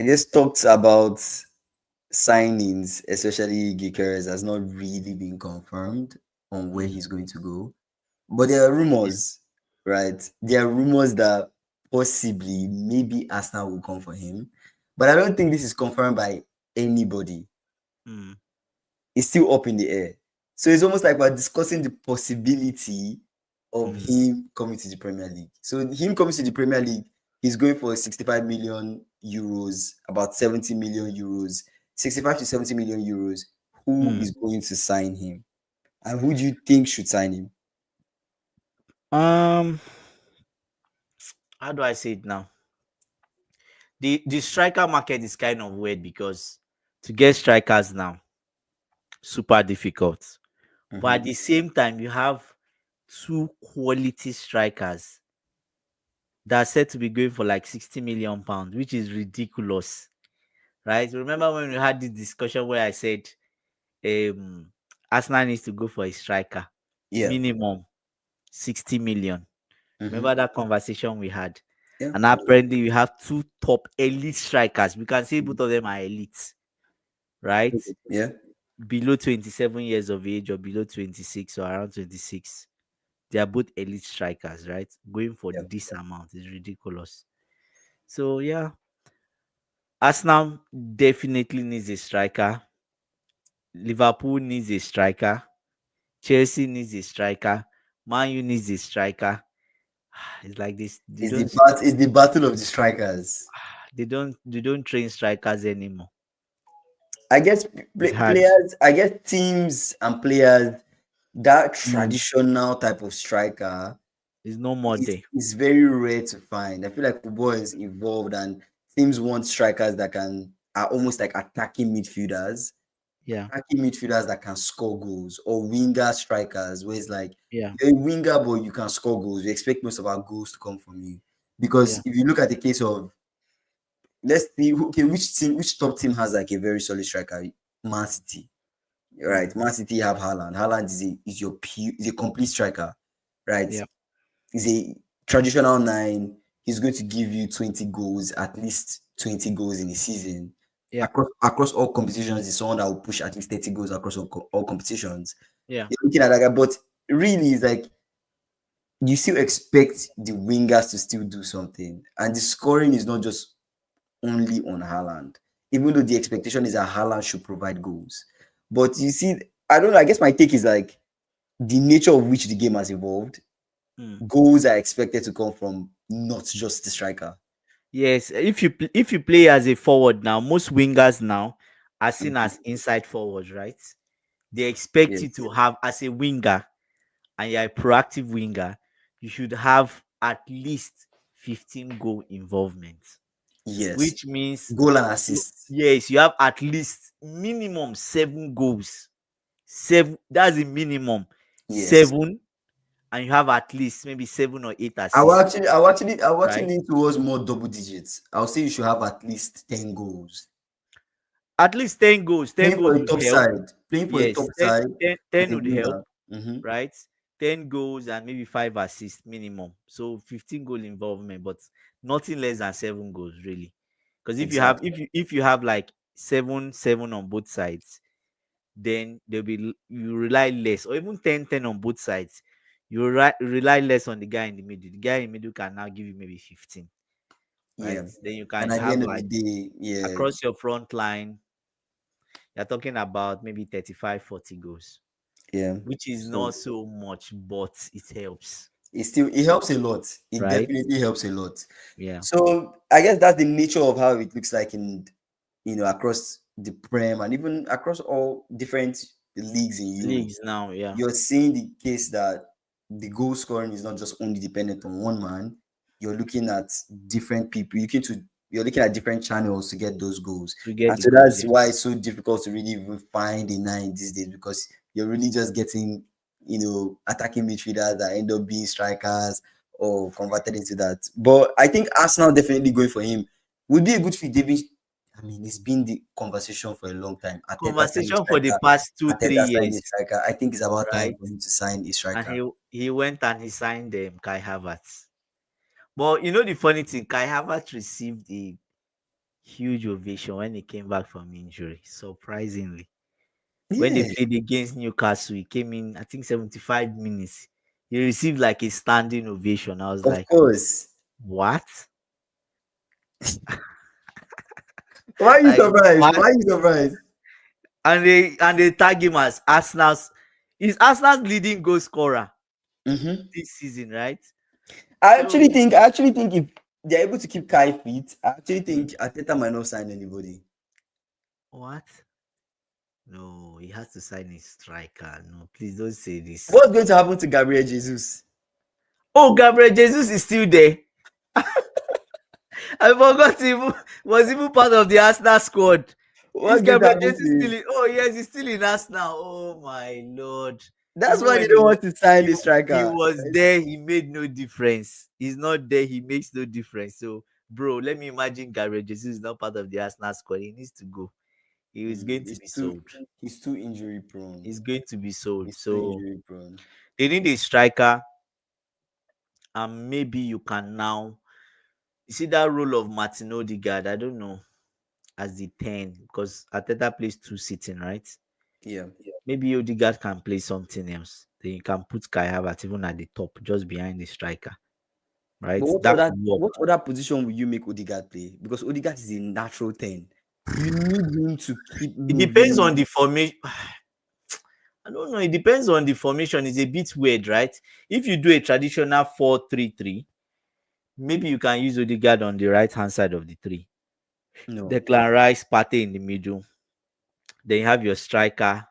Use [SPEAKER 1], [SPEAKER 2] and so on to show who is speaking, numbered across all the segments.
[SPEAKER 1] I guess talks about signings, especially Gyokeres, has not really been confirmed on where he's going to go. But there are rumors, right? There are rumors that possibly maybe Arsenal will come for him. But I don't think this is confirmed by anybody.
[SPEAKER 2] Mm,
[SPEAKER 1] It's still up in the air. So it's almost like we're discussing the possibility of
[SPEAKER 2] mm,
[SPEAKER 1] him coming to the Premier League. So him coming to the Premier League, he's going for 65 million euros, about 70 million euros, 65 to 70 million euros. Who
[SPEAKER 2] mm.
[SPEAKER 1] is going to sign him? And who do you think should sign him?
[SPEAKER 2] Um, how do I say it now? The striker market is kind of weird because to get strikers now super difficult. But at
[SPEAKER 1] Mhm.
[SPEAKER 2] the same time, you have two quality strikers that are said to be going for like 60 million pounds, which is ridiculous, right? Remember when we had this discussion where I said um Arsenal needs to go for a striker
[SPEAKER 1] Yeah.
[SPEAKER 2] minimum 60 million.
[SPEAKER 1] Mhm.
[SPEAKER 2] Remember that conversation we had?
[SPEAKER 1] Yeah.
[SPEAKER 2] And apparently, we have two top elite strikers. We can say
[SPEAKER 1] Mhm.
[SPEAKER 2] both of them are elite, right?
[SPEAKER 1] Yeah.
[SPEAKER 2] Below 27 years of age or below 26 or around 26. They are both elite strikers, right? Going for
[SPEAKER 1] Yeah.
[SPEAKER 2] this amount is ridiculous. So, yeah, Arsenal definitely needs a striker. Liverpool needs a striker. Chelsea needs a striker. Man U needs a striker. It's like this. They
[SPEAKER 1] It's the
[SPEAKER 2] don't
[SPEAKER 1] it's the battle of the strikers.
[SPEAKER 2] they don't train strikers anymore.
[SPEAKER 1] I guess
[SPEAKER 2] It's hard.
[SPEAKER 1] players, I guess teams and players, that
[SPEAKER 2] Mm.
[SPEAKER 1] traditional type of striker
[SPEAKER 2] There's no more there.
[SPEAKER 1] is very rare to find. I feel like football is evolved and teams want strikers that are almost like
[SPEAKER 2] Yeah,
[SPEAKER 1] attacking midfielders that can score goals, or winger strikers where it's like
[SPEAKER 2] yeah,
[SPEAKER 1] you're a winger but you can score goals. We expect most of our goals to come from you. Because
[SPEAKER 2] yeah.
[SPEAKER 1] if you look at the case of, let's see, okay, which top team has like a very solid striker? Man City. Right.
[SPEAKER 2] Mm.
[SPEAKER 1] Man City have Haaland. Haaland is a complete striker, right?
[SPEAKER 2] Yeah,
[SPEAKER 1] He's a traditional nine. He's going to give you 20 goals, at least 20 goals in a season.
[SPEAKER 2] yeah,
[SPEAKER 1] Across all competitions, he's someone that will push at least 30 goals across all competitions.
[SPEAKER 2] yeah,
[SPEAKER 1] You're looking at that guy, but really, it's like you still expect the wingers to still do something. And the scoring is not just only on Haaland, even though the expectation is that Haaland should provide goals. But you see, I don't know. I guess my take is like the nature of which the game has evolved.
[SPEAKER 2] mm.
[SPEAKER 1] Goals are expected to come from not just the striker.
[SPEAKER 2] Yes. If you play as a forward now, most wingers now are seen
[SPEAKER 1] Mhm.
[SPEAKER 2] as inside forwards, right? They expect you
[SPEAKER 1] Yes.
[SPEAKER 2] to have as a winger, and you're a proactive winger. You should have at least 15 goal involvement,
[SPEAKER 1] Yes.
[SPEAKER 2] which means
[SPEAKER 1] Goal and assist.
[SPEAKER 2] yes, you have at least minimum 7 goals. Seven. That's the minimum.
[SPEAKER 1] Yes.
[SPEAKER 2] 7, and you have at least maybe 7 or 8 assists,
[SPEAKER 1] I will actually
[SPEAKER 2] right?
[SPEAKER 1] lean towards more double digits. I'll say you should have at least 10 goals.
[SPEAKER 2] At least 10 goals. 10
[SPEAKER 1] Playing for
[SPEAKER 2] goals
[SPEAKER 1] a
[SPEAKER 2] would
[SPEAKER 1] top
[SPEAKER 2] help.
[SPEAKER 1] side. Playing for a
[SPEAKER 2] Yes,
[SPEAKER 1] top side
[SPEAKER 2] 10
[SPEAKER 1] as a
[SPEAKER 2] would help,
[SPEAKER 1] winger. Mhm.
[SPEAKER 2] right? 10 goals and maybe 5 assists minimum. So 15 goal involvement, but nothing less than 7 goals, really. Because
[SPEAKER 1] Exactly.
[SPEAKER 2] if you have like 7 on both sides, then you rely less, or even 10 on both sides. You rely less on the guy in the middle. The guy in the middle can now give you maybe 15, right?
[SPEAKER 1] Yeah.
[SPEAKER 2] Then you
[SPEAKER 1] And
[SPEAKER 2] can
[SPEAKER 1] at the
[SPEAKER 2] have
[SPEAKER 1] end of the
[SPEAKER 2] like
[SPEAKER 1] day, yeah,
[SPEAKER 2] across your front line, you're talking about maybe 35, 40 goals,
[SPEAKER 1] yeah.
[SPEAKER 2] which is
[SPEAKER 1] So
[SPEAKER 2] not so much, but it helps,
[SPEAKER 1] it helps a lot. It
[SPEAKER 2] right?
[SPEAKER 1] definitely helps a lot.
[SPEAKER 2] Yeah.
[SPEAKER 1] So I guess that's the nature of how it looks like in, across the Prem and even across all different leagues in Europe.
[SPEAKER 2] Leagues now, yeah.
[SPEAKER 1] You're seeing the case that the goal scoring is not just only dependent on one man. You're looking at different people. You're looking at different channels to get those goals.
[SPEAKER 2] To get
[SPEAKER 1] And
[SPEAKER 2] the
[SPEAKER 1] so
[SPEAKER 2] goals,
[SPEAKER 1] that's
[SPEAKER 2] yeah.
[SPEAKER 1] why it's so difficult to really even find a nine these days, because you're really just getting, attacking midfielders that end up being strikers or converted into that. But I think Arsenal definitely going for him would be a good fit. I mean, it's been the conversation for a long time. Arteta signing
[SPEAKER 2] Conversation for the
[SPEAKER 1] striker.
[SPEAKER 2] past two, three
[SPEAKER 1] Arteta signing a
[SPEAKER 2] years,
[SPEAKER 1] striker. I think it's about time
[SPEAKER 2] right?
[SPEAKER 1] for him to sign a
[SPEAKER 2] And
[SPEAKER 1] striker.
[SPEAKER 2] he went and he signed Kai Havertz. But you know the funny thing, Kai Havertz received a huge ovation when he came back from injury. Surprisingly, when they
[SPEAKER 1] Yeah,
[SPEAKER 2] played against Newcastle, he came in, I think, 75 minutes. He received like a standing ovation. I was
[SPEAKER 1] of
[SPEAKER 2] like,
[SPEAKER 1] course.
[SPEAKER 2] what?
[SPEAKER 1] Why are you
[SPEAKER 2] Like
[SPEAKER 1] surprised?
[SPEAKER 2] what?
[SPEAKER 1] Why are you surprised?
[SPEAKER 2] And they tag him as Arsenal's is Arsenal's leading goal scorer
[SPEAKER 1] Hmm.
[SPEAKER 2] this season, right?
[SPEAKER 1] I
[SPEAKER 2] So
[SPEAKER 1] actually think, if they're able to keep Kai fit, I actually think Ateta might not sign anybody.
[SPEAKER 2] what? No, he has to sign a striker. No, please don't say this.
[SPEAKER 1] What's going to happen to Gabriel Jesus?
[SPEAKER 2] Oh, Gabriel Jesus is still there. I forgot he was even part of the Arsenal squad. Is
[SPEAKER 1] What's going to
[SPEAKER 2] Gabriel
[SPEAKER 1] happen to
[SPEAKER 2] Jesus still
[SPEAKER 1] him?
[SPEAKER 2] in? Oh yes, he's still in Arsenal. Oh my lord!
[SPEAKER 1] That's
[SPEAKER 2] Even
[SPEAKER 1] why they
[SPEAKER 2] when he
[SPEAKER 1] don't
[SPEAKER 2] was
[SPEAKER 1] want to sign
[SPEAKER 2] he,
[SPEAKER 1] the
[SPEAKER 2] he
[SPEAKER 1] striker.
[SPEAKER 2] was there, he made no difference. He's not there, he makes no difference. So, bro, let me imagine Gabriel Jesus is not part of the Arsenal squad. He needs to go. He is going to
[SPEAKER 1] He's
[SPEAKER 2] be
[SPEAKER 1] too
[SPEAKER 2] sold.
[SPEAKER 1] he's too injury prone.
[SPEAKER 2] He's going to be sold.
[SPEAKER 1] He's too
[SPEAKER 2] So
[SPEAKER 1] injury prone.
[SPEAKER 2] they need a striker, and maybe you can now you see that role of Martin Odegaard. I don't know as the 10 because Ateta plays two sitting, right?
[SPEAKER 1] Yeah.
[SPEAKER 2] Maybe Odegaard can play something else. Then you can put Kai Havertz even at the top, just behind the striker, right?
[SPEAKER 1] But
[SPEAKER 2] That could work.
[SPEAKER 1] what other position will you make Odegaard play? Because Odegaard is a natural 10. You need him to keep
[SPEAKER 2] It depends
[SPEAKER 1] moving.
[SPEAKER 2] on the formation. I don't know. It depends on the formation. It's a bit weird, right? If you do a traditional 4-3-3, maybe you can use Odegaard on the right hand side of the three.
[SPEAKER 1] No.
[SPEAKER 2] Declan Rice, Partey in the middle. Then you have your striker.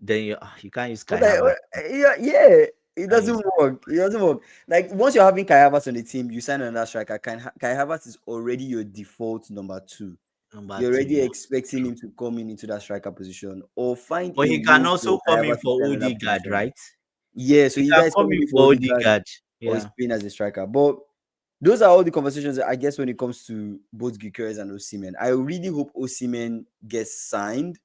[SPEAKER 2] Then you can't use Kai Havertz.
[SPEAKER 1] Yeah, yeah, it
[SPEAKER 2] Can't use
[SPEAKER 1] doesn't work. It doesn't work. Like once you're having Kai Havertz on the team, you sign another striker. Kai Havertz is already your default number two.
[SPEAKER 2] number
[SPEAKER 1] You're
[SPEAKER 2] two.
[SPEAKER 1] already
[SPEAKER 2] Yeah,
[SPEAKER 1] expecting
[SPEAKER 2] true.
[SPEAKER 1] him to come in into that striker position or find
[SPEAKER 2] But
[SPEAKER 1] a
[SPEAKER 2] he can
[SPEAKER 1] way
[SPEAKER 2] also
[SPEAKER 1] for Kai
[SPEAKER 2] come in
[SPEAKER 1] Havertz to
[SPEAKER 2] for
[SPEAKER 1] play another
[SPEAKER 2] Odegaard,
[SPEAKER 1] position.
[SPEAKER 2] right?
[SPEAKER 1] Yeah, so
[SPEAKER 2] He
[SPEAKER 1] either
[SPEAKER 2] can
[SPEAKER 1] he's
[SPEAKER 2] come
[SPEAKER 1] coming
[SPEAKER 2] in
[SPEAKER 1] in for
[SPEAKER 2] for
[SPEAKER 1] Odegaard
[SPEAKER 2] Odegaard.
[SPEAKER 1] or he's
[SPEAKER 2] Yeah.
[SPEAKER 1] playing as a striker. But those are all the conversations that I guess when it comes to both Gyokeres and Osimhen. I really hope Osimhen gets signed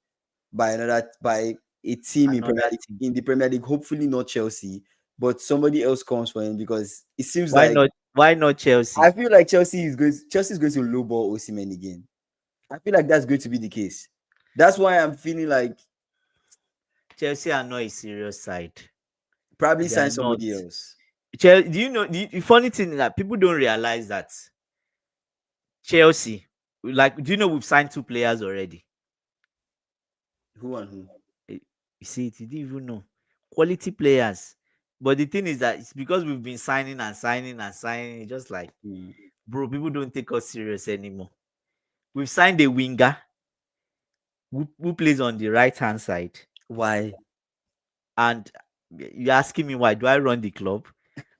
[SPEAKER 1] by a team in
[SPEAKER 2] Another team.
[SPEAKER 1] the Premier League. Hopefully not Chelsea, but somebody else comes for him because it seems
[SPEAKER 2] Why
[SPEAKER 1] like
[SPEAKER 2] not? Why not Chelsea?
[SPEAKER 1] I feel like Chelsea is going to lowball Osimhen again. I feel like that's going to be the case. That's why I'm feeling like
[SPEAKER 2] Chelsea are not a serious side.
[SPEAKER 1] probably
[SPEAKER 2] They are
[SPEAKER 1] sign
[SPEAKER 2] not.
[SPEAKER 1] somebody else.
[SPEAKER 2] Do you know the funny thing is that people don't realize that Chelsea, like, do you know we've signed two players already?
[SPEAKER 1] Who and who?
[SPEAKER 2] Eh, You see it, you didn't even know. Quality players. But the thing is that it's because we've been signing and signing and signing, just like,
[SPEAKER 1] Hmm.
[SPEAKER 2] bro, people don't take us serious anymore. We've signed a winger who plays on the right hand side.
[SPEAKER 1] Why?
[SPEAKER 2] And you're asking me why do I run the club?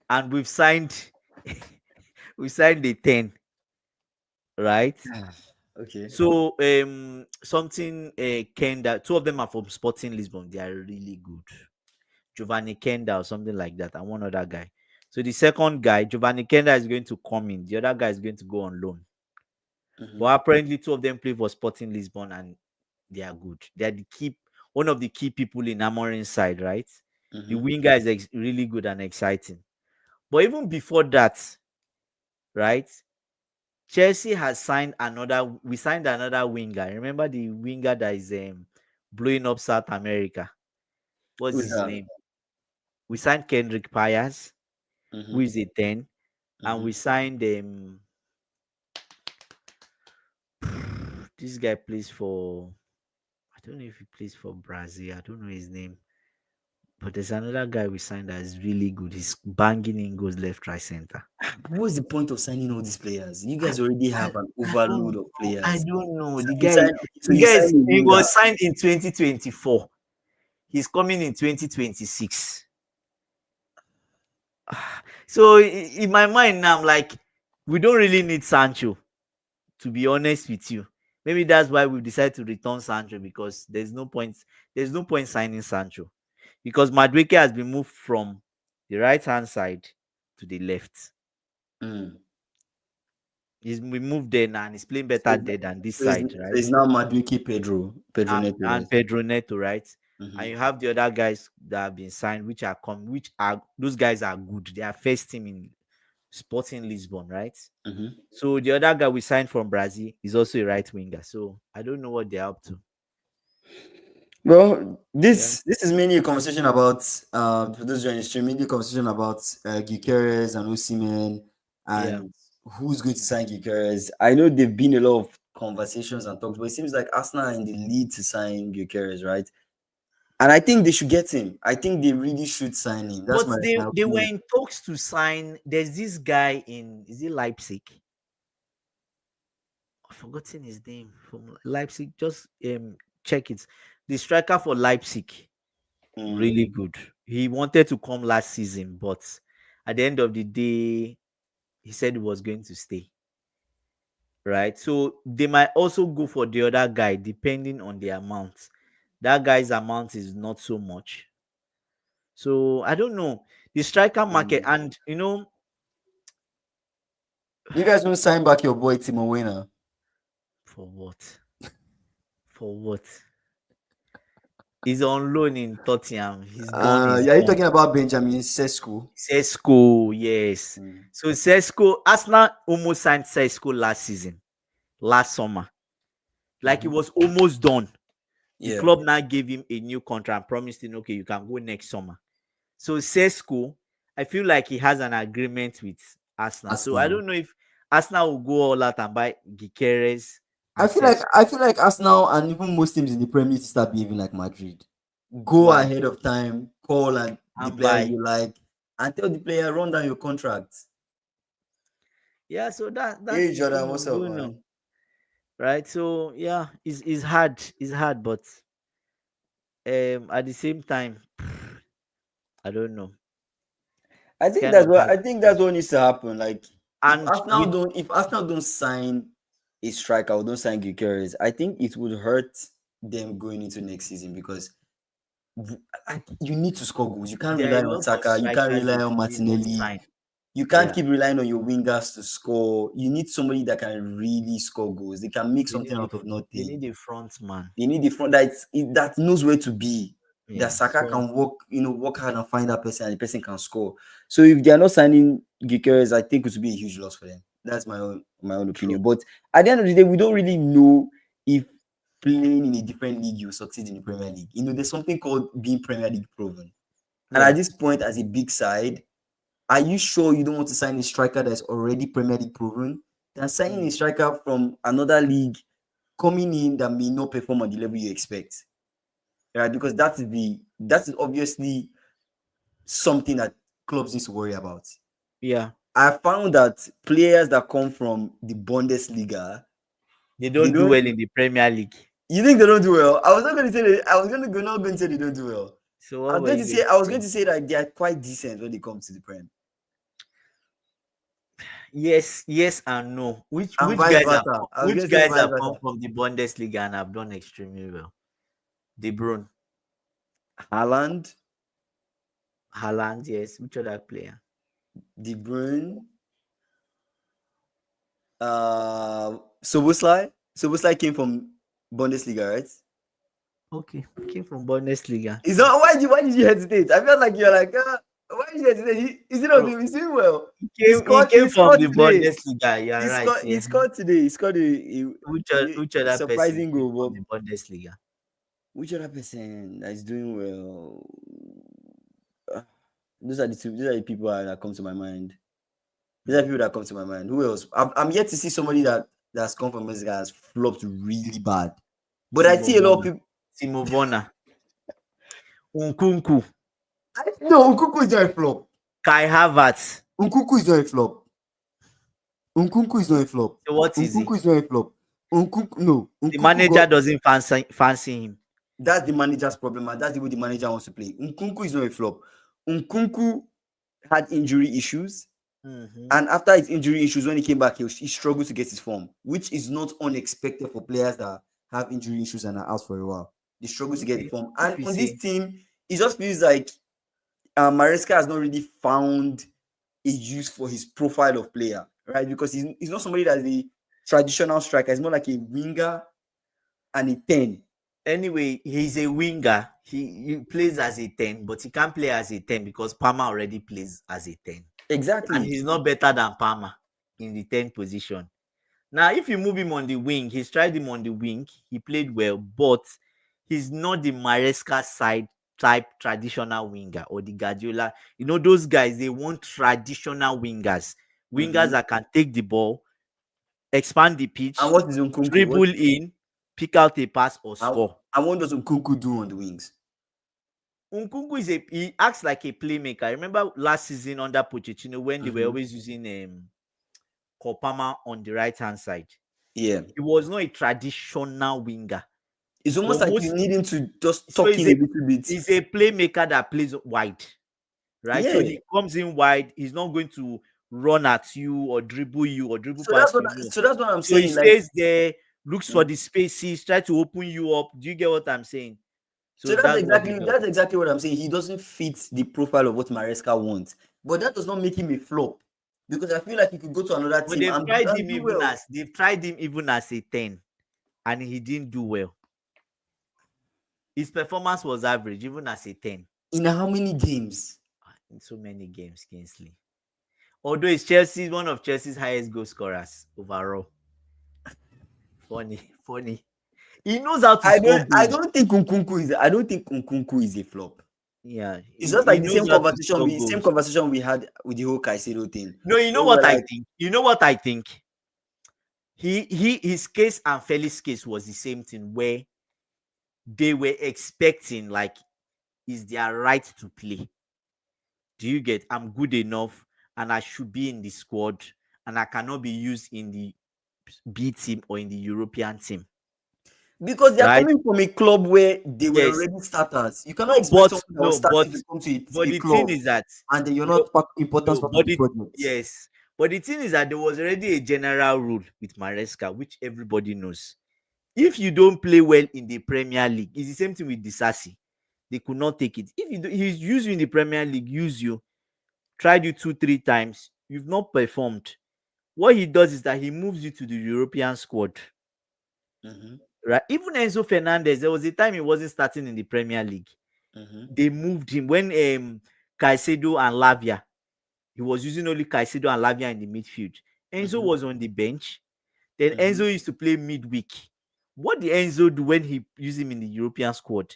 [SPEAKER 2] And we've signed we signed a 10, right?
[SPEAKER 1] Okay.
[SPEAKER 2] So something Kenda, two of them are from Sporting Lisbon. They are really good. Giovanni Kenda or something like that, and one other guy. So the second guy, Giovanni Kenda, is going to come in. The other guy is going to go on loan.
[SPEAKER 1] Mm-hmm.
[SPEAKER 2] But apparently, two of them play for Sporting Lisbon, and they are good. They are the key, one of the key people in Amorim's side, right? The
[SPEAKER 1] Mm-hmm.
[SPEAKER 2] winger is really good and exciting. But even before that, right? Chelsea has signed another. We signed another winger. Remember the winger that is blowing up South America. What's
[SPEAKER 1] Who's
[SPEAKER 2] his
[SPEAKER 1] that?
[SPEAKER 2] name? We signed Kendrick Pyers, who
[SPEAKER 1] Mm-hmm.
[SPEAKER 2] is a 10, and
[SPEAKER 1] Mm-hmm.
[SPEAKER 2] we signed this guy plays for, I don't know if he plays for Brazil. I don't know his name. But there's another guy we signed that is really good. He's banging in goes left, right, center.
[SPEAKER 1] What's the point of signing all these players? You
[SPEAKER 2] I,
[SPEAKER 1] guys already
[SPEAKER 2] I,
[SPEAKER 1] have an
[SPEAKER 2] I don't
[SPEAKER 1] overload of
[SPEAKER 2] know. I
[SPEAKER 1] players.
[SPEAKER 2] don't know.
[SPEAKER 1] So
[SPEAKER 2] The
[SPEAKER 1] you
[SPEAKER 2] guy,
[SPEAKER 1] sign, okay, so you sign a
[SPEAKER 2] he
[SPEAKER 1] winger.
[SPEAKER 2] was signed in 2024. He's coming in 2026. So in my mind now, I'm like, we don't really need Sancho, to be honest with you. Maybe that's why we decided to return Sancho because there's no point signing Sancho. Because Madueke has been moved from the right hand side to the left.
[SPEAKER 1] Mm.
[SPEAKER 2] He's been moved there now and he's playing
[SPEAKER 1] So,
[SPEAKER 2] better there than this side,
[SPEAKER 1] so
[SPEAKER 2] right?
[SPEAKER 1] it's now Madueke Pedro Neto,
[SPEAKER 2] And
[SPEAKER 1] right?
[SPEAKER 2] Pedro Neto, right?
[SPEAKER 1] Mm-hmm.
[SPEAKER 2] And you have the other guys that have been signed, which are those guys are good. They are first team in Sporting Lisbon, right?
[SPEAKER 1] Mhm.
[SPEAKER 2] So the other guy we signed from Brazil is also a right winger. So I don't know what they're up to.
[SPEAKER 1] Well,
[SPEAKER 2] Yeah,
[SPEAKER 1] this is mainly a conversation about for those joining the stream, mainly a conversation about Gyokeres and Osimhen
[SPEAKER 2] yeah.
[SPEAKER 1] and who's going to sign Gyokeres. I know there've been a lot of conversations and talks, but it seems like Arsenal are in the lead to sign Gyokeres, right? And I think they should get him. I think they really should sign him. That's
[SPEAKER 2] But
[SPEAKER 1] my
[SPEAKER 2] they were
[SPEAKER 1] opinion.
[SPEAKER 2] in talks to sign. There's this guy in, is it Leipzig? I've forgotten his name from Leipzig. Just check it. The striker for Leipzig,
[SPEAKER 1] Mm.
[SPEAKER 2] really good. He wanted to come last season, but at the end of the day, he said he was going to stay. Right. So they might also go for the other guy depending on the amount. That guy's amount is not so much. So I don't know. The striker market,
[SPEAKER 1] Mm.
[SPEAKER 2] and
[SPEAKER 1] You guys won't sign back your boy Timo Werner.
[SPEAKER 2] for what? For what? He's on loan in Tottenham. He's done his
[SPEAKER 1] Yeah, you
[SPEAKER 2] own.
[SPEAKER 1] talking about Benjamin Sesko?
[SPEAKER 2] Sesko, yes.
[SPEAKER 1] Mm.
[SPEAKER 2] So Sesko, Arsenal almost signed Sesko last season, last summer. Like it
[SPEAKER 1] Mhm.
[SPEAKER 2] was almost done. The
[SPEAKER 1] Yeah,
[SPEAKER 2] club now gave him a new contract, promised him, okay, you can go next summer. So Sesko, I feel like he has an agreement with Arsenal. So I
[SPEAKER 1] Arsenal.
[SPEAKER 2] don't know if Arsenal will go all out and buy Gyokeres
[SPEAKER 1] I
[SPEAKER 2] and
[SPEAKER 1] feel like
[SPEAKER 2] Sesko
[SPEAKER 1] I feel like Arsenal and even most teams in the Premier League start behaving like Madrid. Go
[SPEAKER 2] why
[SPEAKER 1] ahead of time, call and the
[SPEAKER 2] and
[SPEAKER 1] players
[SPEAKER 2] buy.
[SPEAKER 1] you like, and tell the player run down your contract.
[SPEAKER 2] Yeah, so that's
[SPEAKER 1] Hey
[SPEAKER 2] the thing.
[SPEAKER 1] Jordan, what's
[SPEAKER 2] I
[SPEAKER 1] up,
[SPEAKER 2] don't know,
[SPEAKER 1] man?
[SPEAKER 2] right? So yeah, it's hard. It's hard, but at the same time, I don't know. It's kind of hard.
[SPEAKER 1] I think that's what needs to happen. Like
[SPEAKER 2] And with
[SPEAKER 1] If Arsenal don't sign a striker or don't sign Gyökeres, I think it would hurt them going into next season because you need to score goals. You can't
[SPEAKER 2] there are
[SPEAKER 1] rely
[SPEAKER 2] a
[SPEAKER 1] on
[SPEAKER 2] lot of
[SPEAKER 1] Saka. You can't
[SPEAKER 2] strikers
[SPEAKER 1] rely
[SPEAKER 2] they
[SPEAKER 1] on
[SPEAKER 2] should even
[SPEAKER 1] Martinelli.
[SPEAKER 2] sign.
[SPEAKER 1] You can't
[SPEAKER 2] Yeah,
[SPEAKER 1] keep relying on your wingers to score. You need somebody that can really score goals. They can make
[SPEAKER 2] they
[SPEAKER 1] something
[SPEAKER 2] need a
[SPEAKER 1] out of
[SPEAKER 2] they
[SPEAKER 1] nothing.
[SPEAKER 2] need a front man.
[SPEAKER 1] They need the front that knows where to be. That
[SPEAKER 2] Yeah,
[SPEAKER 1] Saka
[SPEAKER 2] so
[SPEAKER 1] can work hard and find that person, and the person can score. So if they are not signing Gyokeres, I think it would be a huge loss for them. That's my own
[SPEAKER 2] true.
[SPEAKER 1] opinion. But at the end of the day, we don't really know if playing in a different league you succeed in the Premier League. There's something called being Premier League proven. And at
[SPEAKER 2] Yeah.
[SPEAKER 1] this point, as a big side, are you sure you don't want to sign a striker that's already Premier League proven than signing a
[SPEAKER 2] Mm.
[SPEAKER 1] striker from another league coming in that may not perform at the level you expect? Right? Because that is obviously something that clubs need to worry about.
[SPEAKER 2] Yeah.
[SPEAKER 1] I found that players that come from the Bundesliga,
[SPEAKER 2] They
[SPEAKER 1] they
[SPEAKER 2] don't do
[SPEAKER 1] don't.
[SPEAKER 2] well in the Premier League.
[SPEAKER 1] You think they don't do well? I was not going to say that. I was not going to say they don't do well.
[SPEAKER 2] So what were you going
[SPEAKER 1] I
[SPEAKER 2] to
[SPEAKER 1] was going
[SPEAKER 2] say?
[SPEAKER 1] to say that they are quite decent when it comes to the Prem,
[SPEAKER 2] Yes, yes and no. Which
[SPEAKER 1] and
[SPEAKER 2] which
[SPEAKER 1] vice
[SPEAKER 2] guys have
[SPEAKER 1] versa. I was going
[SPEAKER 2] which
[SPEAKER 1] to say
[SPEAKER 2] guys
[SPEAKER 1] vice
[SPEAKER 2] have come
[SPEAKER 1] versa.
[SPEAKER 2] from the Bundesliga and have done extremely well? De Bruyne,
[SPEAKER 1] Haaland,
[SPEAKER 2] Haaland, yes. Which other player?
[SPEAKER 1] De Bruyne, uh, Soboslai. Soboslai came from Bundesliga, right?
[SPEAKER 2] Okay, came from Bundesliga.
[SPEAKER 1] Is not why did you hesitate? I felt like you're like, why did you hesitate? Is it not
[SPEAKER 2] Bro,
[SPEAKER 1] doing? He's doing well.
[SPEAKER 2] he came
[SPEAKER 1] He
[SPEAKER 2] from
[SPEAKER 1] scored
[SPEAKER 2] the
[SPEAKER 1] today.
[SPEAKER 2] Bundesliga. You are right.
[SPEAKER 1] He
[SPEAKER 2] Yeah.
[SPEAKER 1] scored today. He scored
[SPEAKER 2] Which
[SPEAKER 1] a
[SPEAKER 2] other person
[SPEAKER 1] surprising
[SPEAKER 2] came
[SPEAKER 1] goal.
[SPEAKER 2] from
[SPEAKER 1] But
[SPEAKER 2] the Bundesliga?
[SPEAKER 1] which other person that is doing well? Uh, those are the people that come to my mind. These are
[SPEAKER 2] Hmm.
[SPEAKER 1] people that come to my mind. Who else? I'm yet to see somebody that's come from Mexico has flopped really bad. But I
[SPEAKER 2] Timo
[SPEAKER 1] see a lot of
[SPEAKER 2] Werner.
[SPEAKER 1] people.
[SPEAKER 2] Timo Werner. Nkunku.
[SPEAKER 1] No, Nkunku is not a flop.
[SPEAKER 2] Kai Havertz.
[SPEAKER 1] Nkunku is not a flop. Nkunku is not a flop.
[SPEAKER 2] So what is
[SPEAKER 1] Nkunku
[SPEAKER 2] he?
[SPEAKER 1] is not a flop. Nkunku no.
[SPEAKER 2] The
[SPEAKER 1] Nkunku
[SPEAKER 2] manager
[SPEAKER 1] got
[SPEAKER 2] doesn't fancy him.
[SPEAKER 1] that's the manager's problem, and that's the way the manager wants to play. Nkunku is not a flop. Nkunku had injury issues,
[SPEAKER 2] Mm-hmm.
[SPEAKER 1] and after his injury issues, when he came back, he struggled to get his form, which is not unexpected for players that have injury issues and are out for a while. They struggle to get the
[SPEAKER 2] Okay.
[SPEAKER 1] form,
[SPEAKER 2] If
[SPEAKER 1] and
[SPEAKER 2] you
[SPEAKER 1] on this
[SPEAKER 2] say,
[SPEAKER 1] team, it just feels like Maresca has not really found a use for his profile of player, right? Because he's not somebody that's a traditional striker. He's more like a winger and a 10.
[SPEAKER 2] anyway, he's a winger. He plays as a 10, but he can't play as a 10 because Palmer already plays as a 10. and
[SPEAKER 1] Exactly.
[SPEAKER 2] he's not better than Palmer in the 10th position. Now, if you move him on the wing, he's tried him on the wing. He played well, but he's not the Maresca side type traditional winger or the Guardiola. You know, those guys, they want traditional wingers. Wingers
[SPEAKER 1] Mm-hmm.
[SPEAKER 2] that can take the ball, expand the
[SPEAKER 1] And
[SPEAKER 2] pitch,
[SPEAKER 1] what is Nkunku?
[SPEAKER 2] dribble in, pick out a pass or
[SPEAKER 1] And,
[SPEAKER 2] score.
[SPEAKER 1] and what does Nkunku do on the wings?
[SPEAKER 2] Nkunku he acts like a playmaker. I remember last season under Pochettino when they were
[SPEAKER 1] Mm-hmm.
[SPEAKER 2] always using Kopama on the right hand side.
[SPEAKER 1] Yeah.
[SPEAKER 2] He was not a traditional winger.
[SPEAKER 1] It's almost
[SPEAKER 2] But
[SPEAKER 1] like you
[SPEAKER 2] most
[SPEAKER 1] need him to just
[SPEAKER 2] so
[SPEAKER 1] tuck in a little bit.
[SPEAKER 2] he's a playmaker that plays wide, right? So
[SPEAKER 1] Yeah.
[SPEAKER 2] he comes in wide. He's not going to run at you or dribble
[SPEAKER 1] So that's
[SPEAKER 2] past
[SPEAKER 1] what
[SPEAKER 2] you. No.
[SPEAKER 1] I'm
[SPEAKER 2] So he
[SPEAKER 1] saying. Like,
[SPEAKER 2] stays there, looks for the spaces, try to open you up. Do you get what I'm saying?
[SPEAKER 1] so
[SPEAKER 2] So that's what he does.
[SPEAKER 1] that's exactly what I'm saying. He doesn't fit the profile of what Maresca wants. But that does not make him a flop. Because I feel like he could go to another
[SPEAKER 2] But
[SPEAKER 1] team and do well.
[SPEAKER 2] they've tried him even as a 10, and he didn't do well. His performance was average, even as a 10.
[SPEAKER 1] In how many games?
[SPEAKER 2] In so many games, Kingsley. Although it's Chelsea, one of Chelsea's highest goal scorers overall. Funny, funny. He knows how to score goals.
[SPEAKER 1] I don't think Nkunku is a flop.
[SPEAKER 2] Yeah,
[SPEAKER 1] It's just
[SPEAKER 2] he
[SPEAKER 1] like the
[SPEAKER 2] knows how to score
[SPEAKER 1] same
[SPEAKER 2] goals.
[SPEAKER 1] conversation we had with the whole Caicedo thing.
[SPEAKER 2] No, you know
[SPEAKER 1] When we're
[SPEAKER 2] what I
[SPEAKER 1] like,
[SPEAKER 2] think? You know what I think? His case and Felix's case was the same thing where they were expecting like is their right to play. Do you get? I'm good enough and I should be in the squad and I cannot be used in the B team or in the European team.
[SPEAKER 1] because they are
[SPEAKER 2] Right?
[SPEAKER 1] coming from a club where they were
[SPEAKER 2] Yes.
[SPEAKER 1] already starters. You cannot
[SPEAKER 2] No,
[SPEAKER 1] expect
[SPEAKER 2] but
[SPEAKER 1] someone that was
[SPEAKER 2] no,
[SPEAKER 1] starting to come to
[SPEAKER 2] but
[SPEAKER 1] a
[SPEAKER 2] the thing
[SPEAKER 1] club
[SPEAKER 2] is that
[SPEAKER 1] and then you're
[SPEAKER 2] no,
[SPEAKER 1] not important
[SPEAKER 2] no,
[SPEAKER 1] part of the project.
[SPEAKER 2] yes. But the thing is that there was already a general rule with Maresca, which everybody knows. If you don't play well in the Premier League, it's the same thing with Disasi. They could not take it. If you do, he use you in the Premier League, use you, tried you 2-3 times, you've not performed. What he does is that he moves you to the European squad.
[SPEAKER 1] Mm-hmm.
[SPEAKER 2] Right? Even Enzo Fernandez, there was a time he wasn't starting in the Premier League.
[SPEAKER 1] Mm-hmm.
[SPEAKER 2] They moved him when Caicedo and Lavia. He was using only Caicedo and Lavia in the midfield. Enzo
[SPEAKER 1] Mm-hmm.
[SPEAKER 2] was on the bench. Then
[SPEAKER 1] Mm-hmm.
[SPEAKER 2] Enzo used to play midweek. What did Enzo do when he used him in the European squad?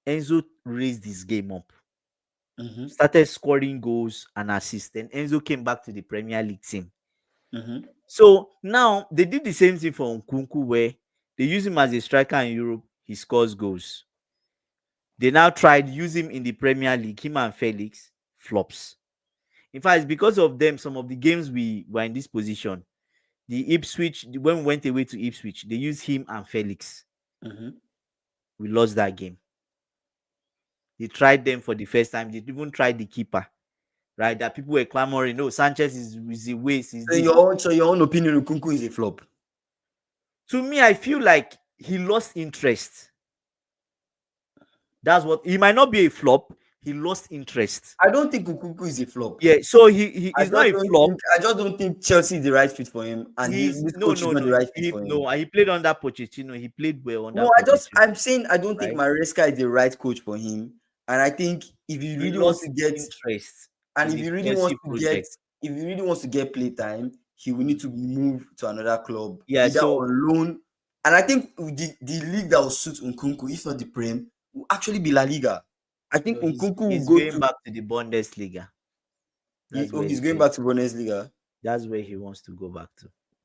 [SPEAKER 2] Enzo raised his game up,
[SPEAKER 1] Mm-hmm.
[SPEAKER 2] started scoring goals and assists. Then Enzo came back to the Premier League team.
[SPEAKER 1] Mm-hmm.
[SPEAKER 2] So now they did the same thing for Nkunku, where they use him as a striker in Europe. He scores goals. They now tried use him in the Premier League. Him and Felix flops. In fact, it's because of them. Some of the games we were in this position. The Ipswich, when we went away to Ipswich, they used him and Felix.
[SPEAKER 1] Mm-hmm.
[SPEAKER 2] We lost that game. They tried them for the first time. They even tried the keeper, right? That people were clamoring, no, Sanchez is a waste, is this.
[SPEAKER 1] So your own opinion, Nkunku is a flop.
[SPEAKER 2] To me, I feel like he lost interest. That's what he might not be a flop. He lost interest.
[SPEAKER 1] I don't think Nkunku is a flop.
[SPEAKER 2] Yeah, so he is not a flop.
[SPEAKER 1] I just don't think Chelsea is the right fit for him, and
[SPEAKER 2] He's
[SPEAKER 1] this
[SPEAKER 2] no
[SPEAKER 1] coach is
[SPEAKER 2] no
[SPEAKER 1] not the
[SPEAKER 2] no.
[SPEAKER 1] right fit
[SPEAKER 2] He
[SPEAKER 1] for him.
[SPEAKER 2] no. He played under Pochettino. He played well under
[SPEAKER 1] No,
[SPEAKER 2] Pochettino.
[SPEAKER 1] I'm saying I don't think
[SPEAKER 2] Right?
[SPEAKER 1] Maresca is the right coach for him, and I think if you
[SPEAKER 2] He
[SPEAKER 1] really want to
[SPEAKER 2] lost
[SPEAKER 1] get
[SPEAKER 2] interest
[SPEAKER 1] and
[SPEAKER 2] in
[SPEAKER 1] if
[SPEAKER 2] the
[SPEAKER 1] he really wants
[SPEAKER 2] Chelsea
[SPEAKER 1] to get
[SPEAKER 2] project.
[SPEAKER 1] if he really wants to get play time, he will need to move to another club,
[SPEAKER 2] Yeah,
[SPEAKER 1] either
[SPEAKER 2] so
[SPEAKER 1] on loan. And I think the league that will suit Nkunku, if not the Prem, will actually be La Liga. I think
[SPEAKER 2] no,
[SPEAKER 1] Nkunku will
[SPEAKER 2] he's
[SPEAKER 1] go
[SPEAKER 2] going
[SPEAKER 1] to
[SPEAKER 2] back to the Bundesliga. That's where
[SPEAKER 1] he's
[SPEAKER 2] he's
[SPEAKER 1] going
[SPEAKER 2] going.
[SPEAKER 1] back to Bundesliga,
[SPEAKER 2] That's where he wants to go back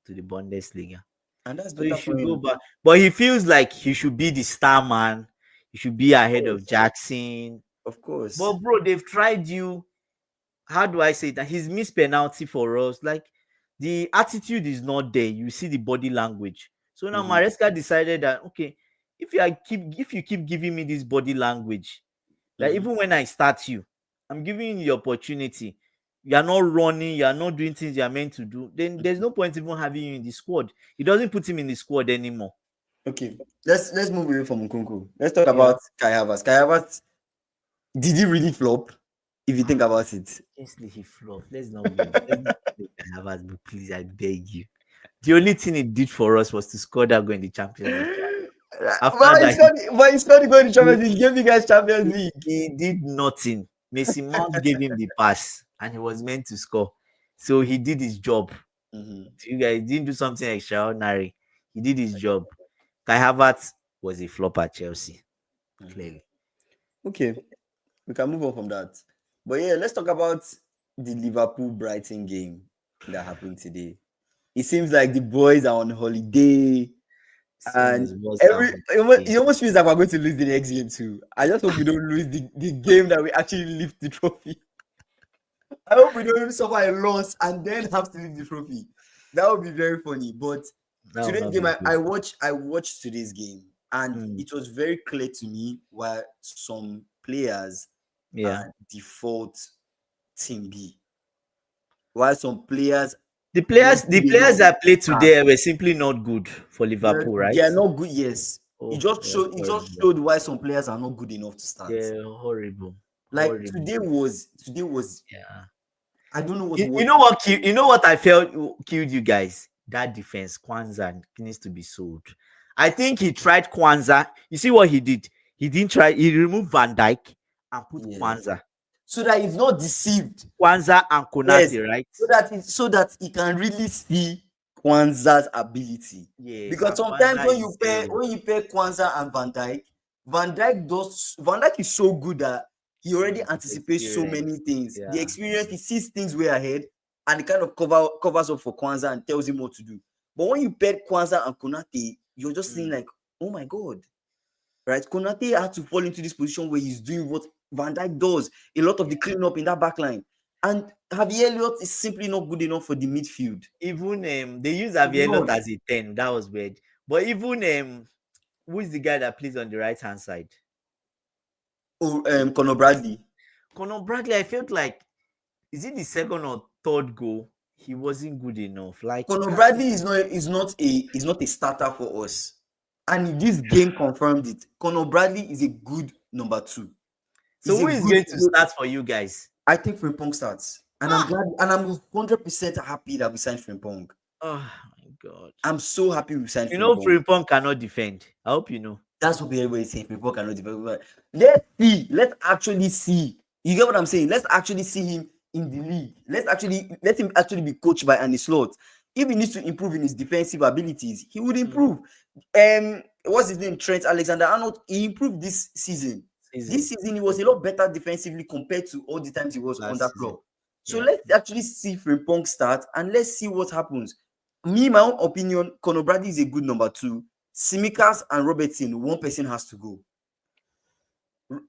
[SPEAKER 2] to the Bundesliga.
[SPEAKER 1] and that's
[SPEAKER 2] So he
[SPEAKER 1] better for
[SPEAKER 2] should go
[SPEAKER 1] him,
[SPEAKER 2] back. But he feels like he should be the star man. He should be
[SPEAKER 1] of
[SPEAKER 2] ahead of
[SPEAKER 1] course,
[SPEAKER 2] Jackson.
[SPEAKER 1] of course.
[SPEAKER 2] But bro, they've tried you. How do I say that? He's missed penalty for us. Like the attitude is not there. You see the body language. So now
[SPEAKER 1] Mhm,
[SPEAKER 2] Maresca decided that okay, if you keep giving me this body language, that
[SPEAKER 1] mhm.
[SPEAKER 2] even when I start you, I'm giving you the opportunity. You are not running, you are not doing things you are meant to do. Then there's no point even having you in the squad. He doesn't put him in the squad anymore.
[SPEAKER 1] Okay, let's move away from Nkunku. Let's talk
[SPEAKER 2] Yeah.
[SPEAKER 1] about Kai Havertz. Kai Havertz, did he really flop? If you think about it,
[SPEAKER 2] Obviously, he flopped. Let's not go. Let's not make Havertz, but please, I beg you. The only thing he did for us was to score that goal in the Champions League. After that,
[SPEAKER 1] but it's not going to
[SPEAKER 2] he,
[SPEAKER 1] Champions League. He gave you guys Champions
[SPEAKER 2] he,
[SPEAKER 1] League.
[SPEAKER 2] he did nothing. Mason Mount gave him the pass. and he was meant to score. So he did his job.
[SPEAKER 1] Mm-hmm.
[SPEAKER 2] You guys didn't do something extraordinary. He did his job. Kai Havertz was a flop at Chelsea,
[SPEAKER 1] Mm-hmm.
[SPEAKER 2] clearly.
[SPEAKER 1] Okay, we can move on from that. But yeah, let's talk about the Liverpool Brighton game that happened today. It seems like the boys are on holiday,
[SPEAKER 2] Saying
[SPEAKER 1] and
[SPEAKER 2] is worse than
[SPEAKER 1] every
[SPEAKER 2] holiday.
[SPEAKER 1] it almost feels like we're going to lose the next game too. I just hope we don't lose the game that we actually lift the trophy. I hope we don't suffer a loss and then have to leave the trophy. That would be very funny. But
[SPEAKER 2] That will
[SPEAKER 1] today's
[SPEAKER 2] not
[SPEAKER 1] game,
[SPEAKER 2] be good.
[SPEAKER 1] I watched today's game, and
[SPEAKER 2] Mm,
[SPEAKER 1] it was very clear to me why some players
[SPEAKER 2] yeah.
[SPEAKER 1] are default team B. Why some players
[SPEAKER 2] The
[SPEAKER 1] don't
[SPEAKER 2] players, the
[SPEAKER 1] good
[SPEAKER 2] players
[SPEAKER 1] enough
[SPEAKER 2] that played
[SPEAKER 1] to start.
[SPEAKER 2] today were simply not good for Liverpool,
[SPEAKER 1] They
[SPEAKER 2] right?
[SPEAKER 1] are not good. Yes,
[SPEAKER 2] Oh, they're
[SPEAKER 1] it just
[SPEAKER 2] horrible.
[SPEAKER 1] showed why some players are not good enough to start.
[SPEAKER 2] They're horrible,
[SPEAKER 1] Like
[SPEAKER 2] horrible.
[SPEAKER 1] today was
[SPEAKER 2] Yeah.
[SPEAKER 1] I don't know what
[SPEAKER 2] You
[SPEAKER 1] was.
[SPEAKER 2] know what? You know what I felt killed you guys. That defense, Kwanzaa needs to be sold. I think he tried Kwanzaa. You see what he did? He didn't try. He removed Van Dyke and put
[SPEAKER 1] Yes,
[SPEAKER 2] Kwanzaa,
[SPEAKER 1] so that he's not deceived.
[SPEAKER 2] Kwanzaa and
[SPEAKER 1] Yes,
[SPEAKER 2] Konate, right?
[SPEAKER 1] so that he can really see Kwanzaa's ability.
[SPEAKER 2] Yes,
[SPEAKER 1] Because
[SPEAKER 2] and
[SPEAKER 1] sometimes
[SPEAKER 2] Kwanzaa is
[SPEAKER 1] when you pair Kwanzaa and Van Dijk is so good that he already anticipates so many
[SPEAKER 2] experience.
[SPEAKER 1] things. The
[SPEAKER 2] Yeah.
[SPEAKER 1] experience, he sees things way ahead, and he kind of covers up for Kwanzaa and tells him what to do. But when you pair Kwanzaa and Konate, you're just seeing
[SPEAKER 2] Mm.
[SPEAKER 1] like, oh my god, right? Konate had to fall into this position where he's doing what Van Dijk does, a lot of the cleanup in that back line. And Javier Elliott is simply not good enough for the midfield.
[SPEAKER 2] Even they use
[SPEAKER 1] He's
[SPEAKER 2] Avielot
[SPEAKER 1] not.
[SPEAKER 2] as a 10. That was weird. But even who is the guy that plays on the right hand side?
[SPEAKER 1] Oh, Conor Bradley.
[SPEAKER 2] Conor Bradley, I felt like, is it the second or third goal? He wasn't good enough. Like,
[SPEAKER 1] Conor Bradley is not a starter for us, and this game confirmed it. Conor Bradley is a good number two.
[SPEAKER 2] so
[SPEAKER 1] He's a
[SPEAKER 2] who is
[SPEAKER 1] good.
[SPEAKER 2] going to start for you guys?
[SPEAKER 1] I think Frimpong starts, and I'm
[SPEAKER 2] Ah,
[SPEAKER 1] glad, and I'm 100% happy that we signed Frimpong.
[SPEAKER 2] oh my god.
[SPEAKER 1] I'm so happy we signed
[SPEAKER 2] You know
[SPEAKER 1] Frimpong.
[SPEAKER 2] Frimpong cannot defend. I hope you know.
[SPEAKER 1] That's what everybody is saying. Frimpong cannot develop. Let's see. Let's actually see. You get what I'm saying? Let's actually see him in the league. Let him actually be coached by Andy Slot. If he needs to improve in his defensive abilities, he would
[SPEAKER 2] Mm,
[SPEAKER 1] improve. What's his name? Trent Alexander-Arnold. He improved this season. This
[SPEAKER 2] season.
[SPEAKER 1] season, he was a lot better defensively compared to all the times he was under
[SPEAKER 2] Last season.
[SPEAKER 1] Klopp. So
[SPEAKER 2] Yeah.
[SPEAKER 1] let's actually see Frimpong start and let's see what happens. Me, my own opinion, Conor Bradley is a good number two. Simikas and Robertson, one person has to go.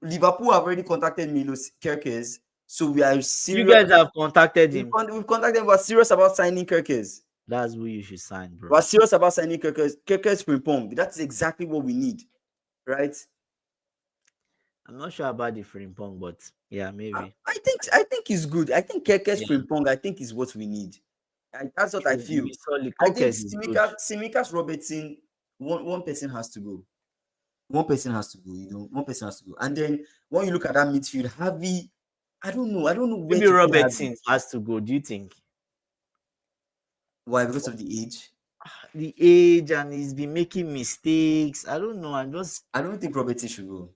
[SPEAKER 1] Liverpool have already contacted Milos Kerkez, so we are
[SPEAKER 2] You
[SPEAKER 1] serious.
[SPEAKER 2] guys have contacted him.
[SPEAKER 1] We've contacted him. We're serious about signing Kerkez.
[SPEAKER 2] That's who you should sign, bro.
[SPEAKER 1] We're serious about signing Kerkez. Kerkez Frimpong. That's exactly what we need, right?
[SPEAKER 2] I'm not sure about the Frimpong, but yeah, maybe.
[SPEAKER 1] I think he's good. I think Kerkez
[SPEAKER 2] Yeah,
[SPEAKER 1] Frimpong. I think is what we need. That's what I
[SPEAKER 2] he'll
[SPEAKER 1] feel.
[SPEAKER 2] be solid.
[SPEAKER 1] I think
[SPEAKER 2] Kokes is good.
[SPEAKER 1] Simikas Robertson. One person has to go. One person has to go. One person has to go. And then when you look at that midfield, Harvey, I don't know. I don't know where
[SPEAKER 2] Maybe
[SPEAKER 1] to put Harvey.
[SPEAKER 2] Robertson has to go. Do you think?
[SPEAKER 1] Why? Because of the age.
[SPEAKER 2] The age, and he's been making mistakes. I don't know. I'm just
[SPEAKER 1] I don't think Robertson should go.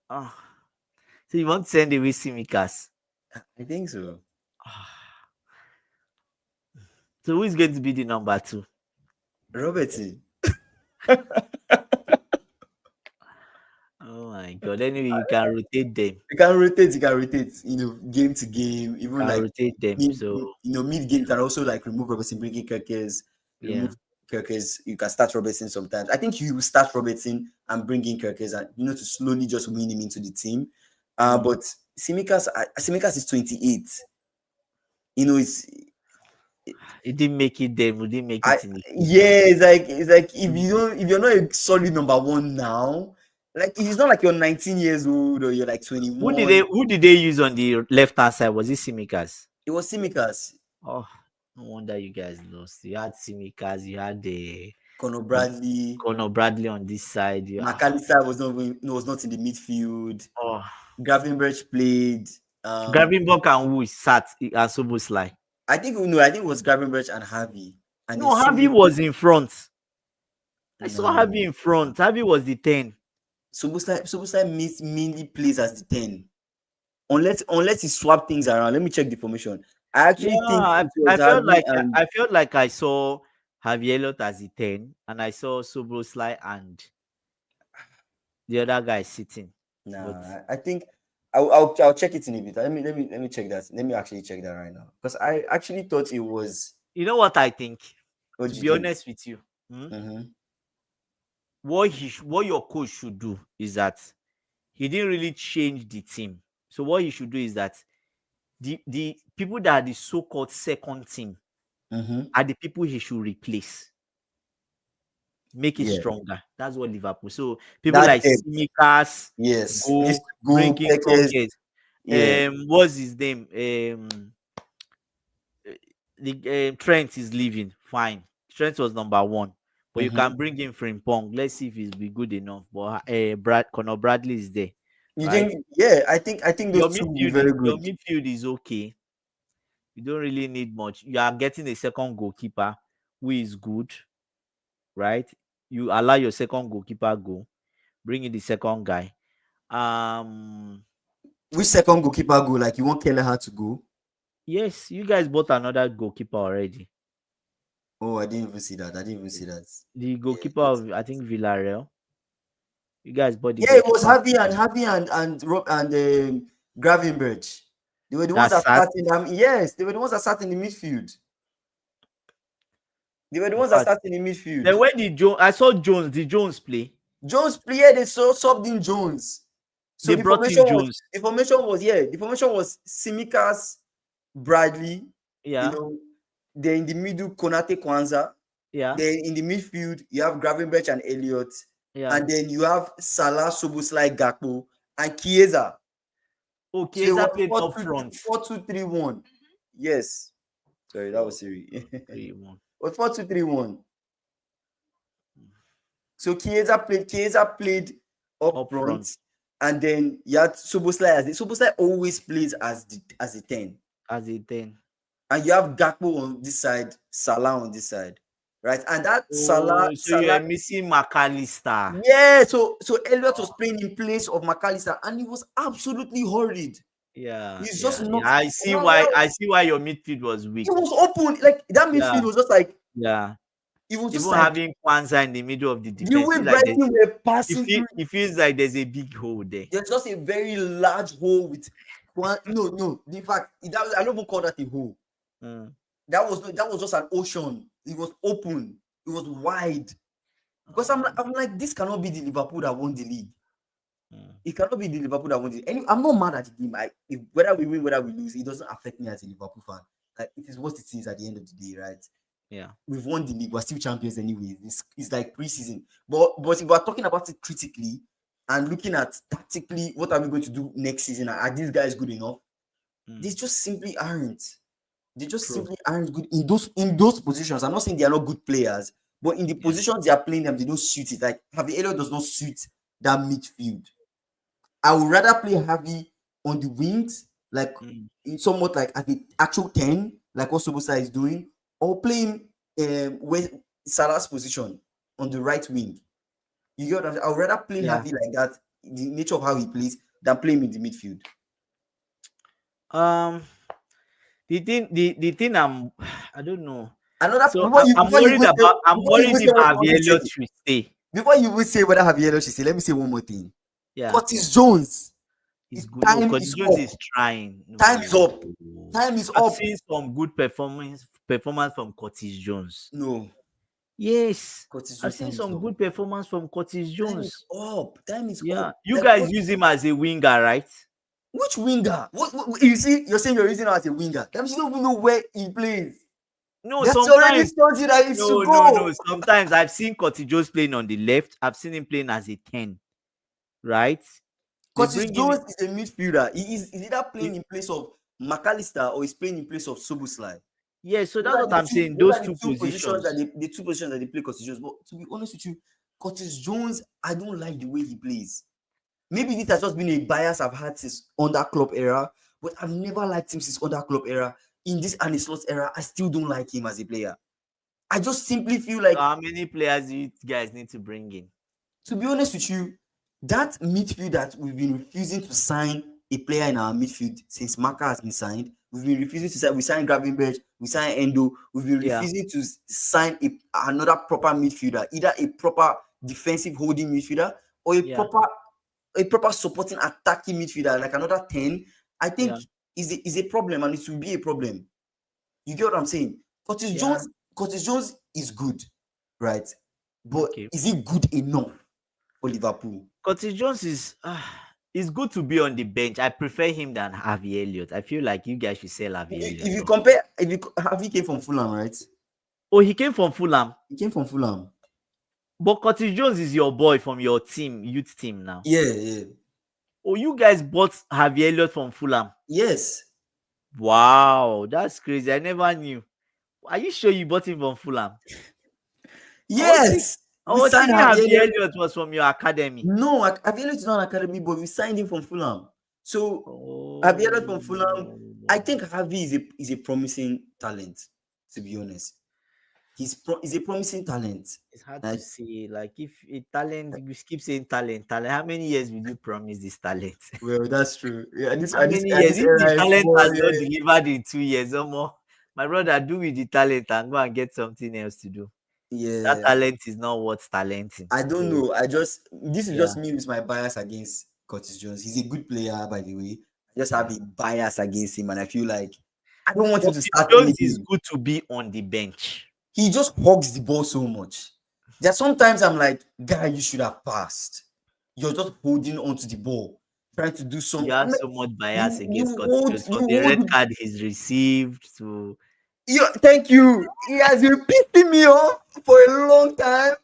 [SPEAKER 2] ah. So you want to send away Simikas?
[SPEAKER 1] I think so.
[SPEAKER 2] So who is going to be the number two?
[SPEAKER 1] Robertson.
[SPEAKER 2] Oh my god. Anyway, you can rotate them.
[SPEAKER 1] You can rotate. You can rotate. Game to game.
[SPEAKER 2] You
[SPEAKER 1] Even
[SPEAKER 2] can
[SPEAKER 1] like
[SPEAKER 2] rotate them. So
[SPEAKER 1] mid game. You can also like remove Robertson, bring in Kerkez.
[SPEAKER 2] yeah.
[SPEAKER 1] Remove Kerkez. You can start Robertson sometimes. I think you will start Robertson and bring in Kerkez, and to slowly just win him into the team. But Simikas is 28. It's
[SPEAKER 2] He didn't make it then. We didn't make it in the
[SPEAKER 1] yeah, it's like if you're not a solid number one now, like it's not like you're 19 years old or you're like 21.
[SPEAKER 2] who did they use on the left hand side? Was it Simikas?
[SPEAKER 1] It was Simikas,
[SPEAKER 2] Oh, no wonder you guys lost. You had Simikas, you had the
[SPEAKER 1] Conor Bradley,
[SPEAKER 2] Conor Bradley on this side.
[SPEAKER 1] McAllister was not in the midfield.
[SPEAKER 2] Oh,
[SPEAKER 1] Gravenberch played.
[SPEAKER 2] Gravenberch and who sat and Soboslai.
[SPEAKER 1] I think it was Gravenberch and Harvey. And
[SPEAKER 2] No, Harvey was in front. I saw
[SPEAKER 1] no,
[SPEAKER 2] Harvey in front. Harvey was the 10.
[SPEAKER 1] Soboslai mainly plays as the 10. unless he swapped things around. Let me check the formation. I
[SPEAKER 2] Yeah,
[SPEAKER 1] actually think it was
[SPEAKER 2] I felt
[SPEAKER 1] Harvey
[SPEAKER 2] like
[SPEAKER 1] and
[SPEAKER 2] I felt like I saw Javier Elliott as a 10, and I saw Soboslai and the other guy sitting. But
[SPEAKER 1] nah. I think I'll check it in a bit. Let me check that. Let me actually check that right now because I actually thought it was.
[SPEAKER 2] you know what I think?
[SPEAKER 1] What
[SPEAKER 2] To
[SPEAKER 1] do you
[SPEAKER 2] be
[SPEAKER 1] think?
[SPEAKER 2] honest with you,
[SPEAKER 1] Mm-hmm.
[SPEAKER 2] what your coach should do is that he didn't really change the team. So what he should do is that the people that are the so-called second team
[SPEAKER 1] Mm-hmm.
[SPEAKER 2] are the people he should replace. Make it
[SPEAKER 1] Yeah,
[SPEAKER 2] stronger. That's what Liverpool. So people
[SPEAKER 1] that
[SPEAKER 2] like
[SPEAKER 1] depth.
[SPEAKER 2] Simikas
[SPEAKER 1] Yes, needs
[SPEAKER 2] go
[SPEAKER 1] to
[SPEAKER 2] bring
[SPEAKER 1] go.
[SPEAKER 2] in
[SPEAKER 1] Gyokeres.
[SPEAKER 2] Gyokeres.
[SPEAKER 1] Yeah.
[SPEAKER 2] What's his name? The Trent is leaving. Fine. Trent was number one, but you
[SPEAKER 1] Mm-hmm.
[SPEAKER 2] can bring in Frimpong. Let's see if he's be good enough. But Conor Bradley is there,
[SPEAKER 1] You
[SPEAKER 2] right?
[SPEAKER 1] think? Yeah, I think those two will be very
[SPEAKER 2] Your
[SPEAKER 1] good.
[SPEAKER 2] midfield is okay. You don't really need much. You are getting a second goalkeeper who is good, right? You allow your second goalkeeper go, bring in the second guy. Um,
[SPEAKER 1] Which second goalkeeper go? Like you want Kelleher to go?
[SPEAKER 2] yes, you guys bought another goalkeeper already.
[SPEAKER 1] Oh, I didn't even see that. I didn't even see that.
[SPEAKER 2] The
[SPEAKER 1] Yeah,
[SPEAKER 2] goalkeeper of I think Villarreal. You guys bought the
[SPEAKER 1] yeah. It was
[SPEAKER 2] goalkeeper.
[SPEAKER 1] Harvey and Gravenberch. They were the ones
[SPEAKER 2] That's
[SPEAKER 1] that
[SPEAKER 2] sad.
[SPEAKER 1] sat in. Yes, they were the ones that sat in the midfield. They were the
[SPEAKER 2] In
[SPEAKER 1] ones that
[SPEAKER 2] fact,
[SPEAKER 1] sat in the
[SPEAKER 2] then
[SPEAKER 1] midfield.
[SPEAKER 2] when the Jones, I saw Jones. The Jones play.
[SPEAKER 1] Jones player they so subbed in Jones. So
[SPEAKER 2] They
[SPEAKER 1] the
[SPEAKER 2] brought
[SPEAKER 1] formation
[SPEAKER 2] in
[SPEAKER 1] was
[SPEAKER 2] Jones.
[SPEAKER 1] Simikas, Bradley, you
[SPEAKER 2] Yeah,
[SPEAKER 1] know, then in the middle Konate Kwanzaa,
[SPEAKER 2] yeah,
[SPEAKER 1] then in the midfield you have Gravenberch and Elliott,
[SPEAKER 2] yeah.
[SPEAKER 1] and then you have Salah, Soboslai, Gakpo, and Chiesa.
[SPEAKER 2] Oh,
[SPEAKER 1] So it
[SPEAKER 2] Chiesa
[SPEAKER 1] was
[SPEAKER 2] played up
[SPEAKER 1] 4 2
[SPEAKER 2] front.
[SPEAKER 1] 4 2 3 1. Yes. Sorry, that
[SPEAKER 2] Four,
[SPEAKER 1] was Siri. It
[SPEAKER 2] three, one.
[SPEAKER 1] was 4 2 3 1. So Chiesa played up
[SPEAKER 2] Up front
[SPEAKER 1] front, and then you had Soboslai Soboslai always plays as a 10.
[SPEAKER 2] as a 10.
[SPEAKER 1] And you have Gakpo on this side, Salah on this side, right? And that
[SPEAKER 2] Oh, so you are
[SPEAKER 1] Salah,
[SPEAKER 2] missing McAllister.
[SPEAKER 1] yeah. So Elliot was playing in place of McAllister, and he was absolutely horrid.
[SPEAKER 2] Yeah,
[SPEAKER 1] He's just
[SPEAKER 2] yeah,
[SPEAKER 1] not.
[SPEAKER 2] yeah. I see why your midfield was
[SPEAKER 1] It
[SPEAKER 2] weak.
[SPEAKER 1] was open, like that
[SPEAKER 2] Yeah,
[SPEAKER 1] midfield was just like
[SPEAKER 2] yeah.
[SPEAKER 1] it was just
[SPEAKER 2] Even
[SPEAKER 1] like
[SPEAKER 2] having Kwanzaa in the middle of the
[SPEAKER 1] the
[SPEAKER 2] defense,
[SPEAKER 1] way
[SPEAKER 2] feel like
[SPEAKER 1] Brighton were passing through.
[SPEAKER 2] it feels like there's a big hole there.
[SPEAKER 1] There's just a very large hole with one. No. In fact, I don't even call that a hole.
[SPEAKER 2] Mm,
[SPEAKER 1] That was just an ocean. It was open. It was wide. Because I'm like, this cannot be the Liverpool that won the league.
[SPEAKER 2] mm,
[SPEAKER 1] It cannot be the Liverpool that won the. And I'm not mad at the game. Whether we win, whether we lose, it doesn't affect me as a Liverpool fan. Like it is what it is at the end of the day, right?
[SPEAKER 2] yeah,
[SPEAKER 1] We've won the league. We're still champions anyway. It's like preseason. But if we're talking about it critically and looking at tactically, what are we going to do next season? Are these guys good enough? They
[SPEAKER 2] mm,
[SPEAKER 1] just simply aren't. They just
[SPEAKER 2] true.
[SPEAKER 1] simply aren't good in those positions. I'm not saying they are not good players, but in the
[SPEAKER 2] Yeah.
[SPEAKER 1] positions they are playing them, they don't suit it. Like Harvey Elliott does not suit that midfield. I would rather play Harvey on the wings, like
[SPEAKER 2] Mm,
[SPEAKER 1] in somewhat like at the actual 10, like what Sobosa is doing, or playing with Salah's position on the right wing. You get what I'm saying? I would rather play
[SPEAKER 2] yeah.
[SPEAKER 1] Harvey like that, the nature of how he plays, than play him in the midfield.
[SPEAKER 2] Um, the thing I don't know.
[SPEAKER 1] Another
[SPEAKER 2] So I'm
[SPEAKER 1] before you
[SPEAKER 2] worried
[SPEAKER 1] even
[SPEAKER 2] if
[SPEAKER 1] say what you
[SPEAKER 2] Harvey
[SPEAKER 1] want to say,
[SPEAKER 2] Elliott should stay.
[SPEAKER 1] before you will say whether Javier should say, let me say one more thing.
[SPEAKER 2] Yeah,
[SPEAKER 1] Curtis Jones,
[SPEAKER 2] he's
[SPEAKER 1] his
[SPEAKER 2] good. No,
[SPEAKER 1] time
[SPEAKER 2] because
[SPEAKER 1] is
[SPEAKER 2] Jones
[SPEAKER 1] up.
[SPEAKER 2] is trying.
[SPEAKER 1] Time is
[SPEAKER 2] No,
[SPEAKER 1] up. Time is
[SPEAKER 2] I've
[SPEAKER 1] up.
[SPEAKER 2] seen some good performance from Curtis Jones.
[SPEAKER 1] No,
[SPEAKER 2] Yes,
[SPEAKER 1] Curtis
[SPEAKER 2] I've
[SPEAKER 1] Jones,
[SPEAKER 2] seen
[SPEAKER 1] time is
[SPEAKER 2] some
[SPEAKER 1] up.
[SPEAKER 2] good performance from Curtis
[SPEAKER 1] Time is
[SPEAKER 2] Jones.
[SPEAKER 1] up. Time is
[SPEAKER 2] Yeah,
[SPEAKER 1] up.
[SPEAKER 2] you
[SPEAKER 1] Like
[SPEAKER 2] guys
[SPEAKER 1] what?
[SPEAKER 2] use him as a winger, right?
[SPEAKER 1] Which winger? You see? You're saying you're using him as a winger. That means you don't even know where he plays.
[SPEAKER 2] No,
[SPEAKER 1] That's already
[SPEAKER 2] sometimes.
[SPEAKER 1] told you that he should
[SPEAKER 2] No.
[SPEAKER 1] go.
[SPEAKER 2] Sometimes I've seen Curtis Jones playing on the left. I've seen him playing as a 10, right? They
[SPEAKER 1] Curtis
[SPEAKER 2] bring in.
[SPEAKER 1] Jones is a midfielder. He's either playing
[SPEAKER 2] It,
[SPEAKER 1] in place of McAllister or he's playing in place of Soboslai.
[SPEAKER 2] yeah, so
[SPEAKER 1] Those
[SPEAKER 2] that's
[SPEAKER 1] are
[SPEAKER 2] what
[SPEAKER 1] the
[SPEAKER 2] I'm
[SPEAKER 1] two.
[SPEAKER 2] saying.
[SPEAKER 1] Those
[SPEAKER 2] Those
[SPEAKER 1] are
[SPEAKER 2] two positions.
[SPEAKER 1] the two positions that they play Curtis Jones. But to be honest with you, Curtis Jones, I don't like the way he plays. Maybe this has just been a bias I've had since under club era, but I've never liked him since under club era. In this Arne Slot era, I still don't like him as a player. I just simply feel
[SPEAKER 2] So
[SPEAKER 1] like,
[SPEAKER 2] how many players do you guys need to bring in?
[SPEAKER 1] to be honest with you, that midfield that we've been refusing to sign a player in our midfield since Maka has been signed. We've been refusing to sign. We signed Gravenberch, we signed Endo. We've been
[SPEAKER 2] Yeah.
[SPEAKER 1] refusing to sign another proper midfielder, either a proper defensive holding midfielder or
[SPEAKER 2] Yeah.
[SPEAKER 1] a proper supporting attacking midfielder, like another 10. I think
[SPEAKER 2] Yeah.
[SPEAKER 1] is a problem, and it will be a problem. You get what I'm saying? Curtis
[SPEAKER 2] Yeah.
[SPEAKER 1] Jones, Curtis Jones is good, right? But
[SPEAKER 2] Okay.
[SPEAKER 1] is he good enough for Liverpool?
[SPEAKER 2] Curtis Jones is good to be on the bench. I prefer him than Harvey Elliott. I feel like you guys should sell Harvey
[SPEAKER 1] If
[SPEAKER 2] Elliott
[SPEAKER 1] you
[SPEAKER 2] off.
[SPEAKER 1] compare, if you have he came from Fulham, right?
[SPEAKER 2] Oh, he came from Fulham.
[SPEAKER 1] He came from Fulham.
[SPEAKER 2] But Curtis Jones is your boy from your team, youth team now.
[SPEAKER 1] Yeah, yeah.
[SPEAKER 2] Oh, you guys bought Harvey Elliott from Fulham.
[SPEAKER 1] Yes.
[SPEAKER 2] Wow, that's crazy. I never knew. Are you sure you bought him from Fulham?
[SPEAKER 1] Yes.
[SPEAKER 2] I
[SPEAKER 1] We
[SPEAKER 2] was
[SPEAKER 1] signed
[SPEAKER 2] thinking
[SPEAKER 1] Javier
[SPEAKER 2] Harvey
[SPEAKER 1] Elliott.
[SPEAKER 2] Elliott was from your academy.
[SPEAKER 1] No, Javier Elliott is not an academy, but we signed him from Fulham. So Javier Elliott from Fulham, I
[SPEAKER 2] Oh,
[SPEAKER 1] think Javi is a promising talent, to be honest. He's a promising talent.
[SPEAKER 2] it's hard to
[SPEAKER 1] Like,
[SPEAKER 2] say. Like if a talent, you keep saying talent, talent. How many years will you promise this talent?
[SPEAKER 1] well, that's true. Yeah,
[SPEAKER 2] How many
[SPEAKER 1] at
[SPEAKER 2] years?
[SPEAKER 1] this
[SPEAKER 2] If the
[SPEAKER 1] era in
[SPEAKER 2] talent
[SPEAKER 1] football,
[SPEAKER 2] has not
[SPEAKER 1] yeah,
[SPEAKER 2] delivered in 2 years or more, my brother, do with the talent and go and get something else to do. That
[SPEAKER 1] yeah.
[SPEAKER 2] talent is not worth talenting.
[SPEAKER 1] I don't
[SPEAKER 2] So
[SPEAKER 1] know. This is
[SPEAKER 2] yeah.
[SPEAKER 1] just me with my bias against Curtis Jones. He's a good player, by the way. I just have
[SPEAKER 2] Yeah.
[SPEAKER 1] a bias against him, and I feel like I don't want him to
[SPEAKER 2] Curtis
[SPEAKER 1] start any
[SPEAKER 2] Jones is
[SPEAKER 1] game.
[SPEAKER 2] good to be on the bench.
[SPEAKER 1] He just hogs the ball so much. There sometimes I'm like, guy, you should have passed. You're just holding onto the ball, trying to do
[SPEAKER 2] You
[SPEAKER 1] something. I
[SPEAKER 2] have
[SPEAKER 1] mean,
[SPEAKER 2] so much bias against Curtis Jones
[SPEAKER 1] you
[SPEAKER 2] from the
[SPEAKER 1] hold
[SPEAKER 2] red card he's received to
[SPEAKER 1] thank you. He has been pissing me off for a long time.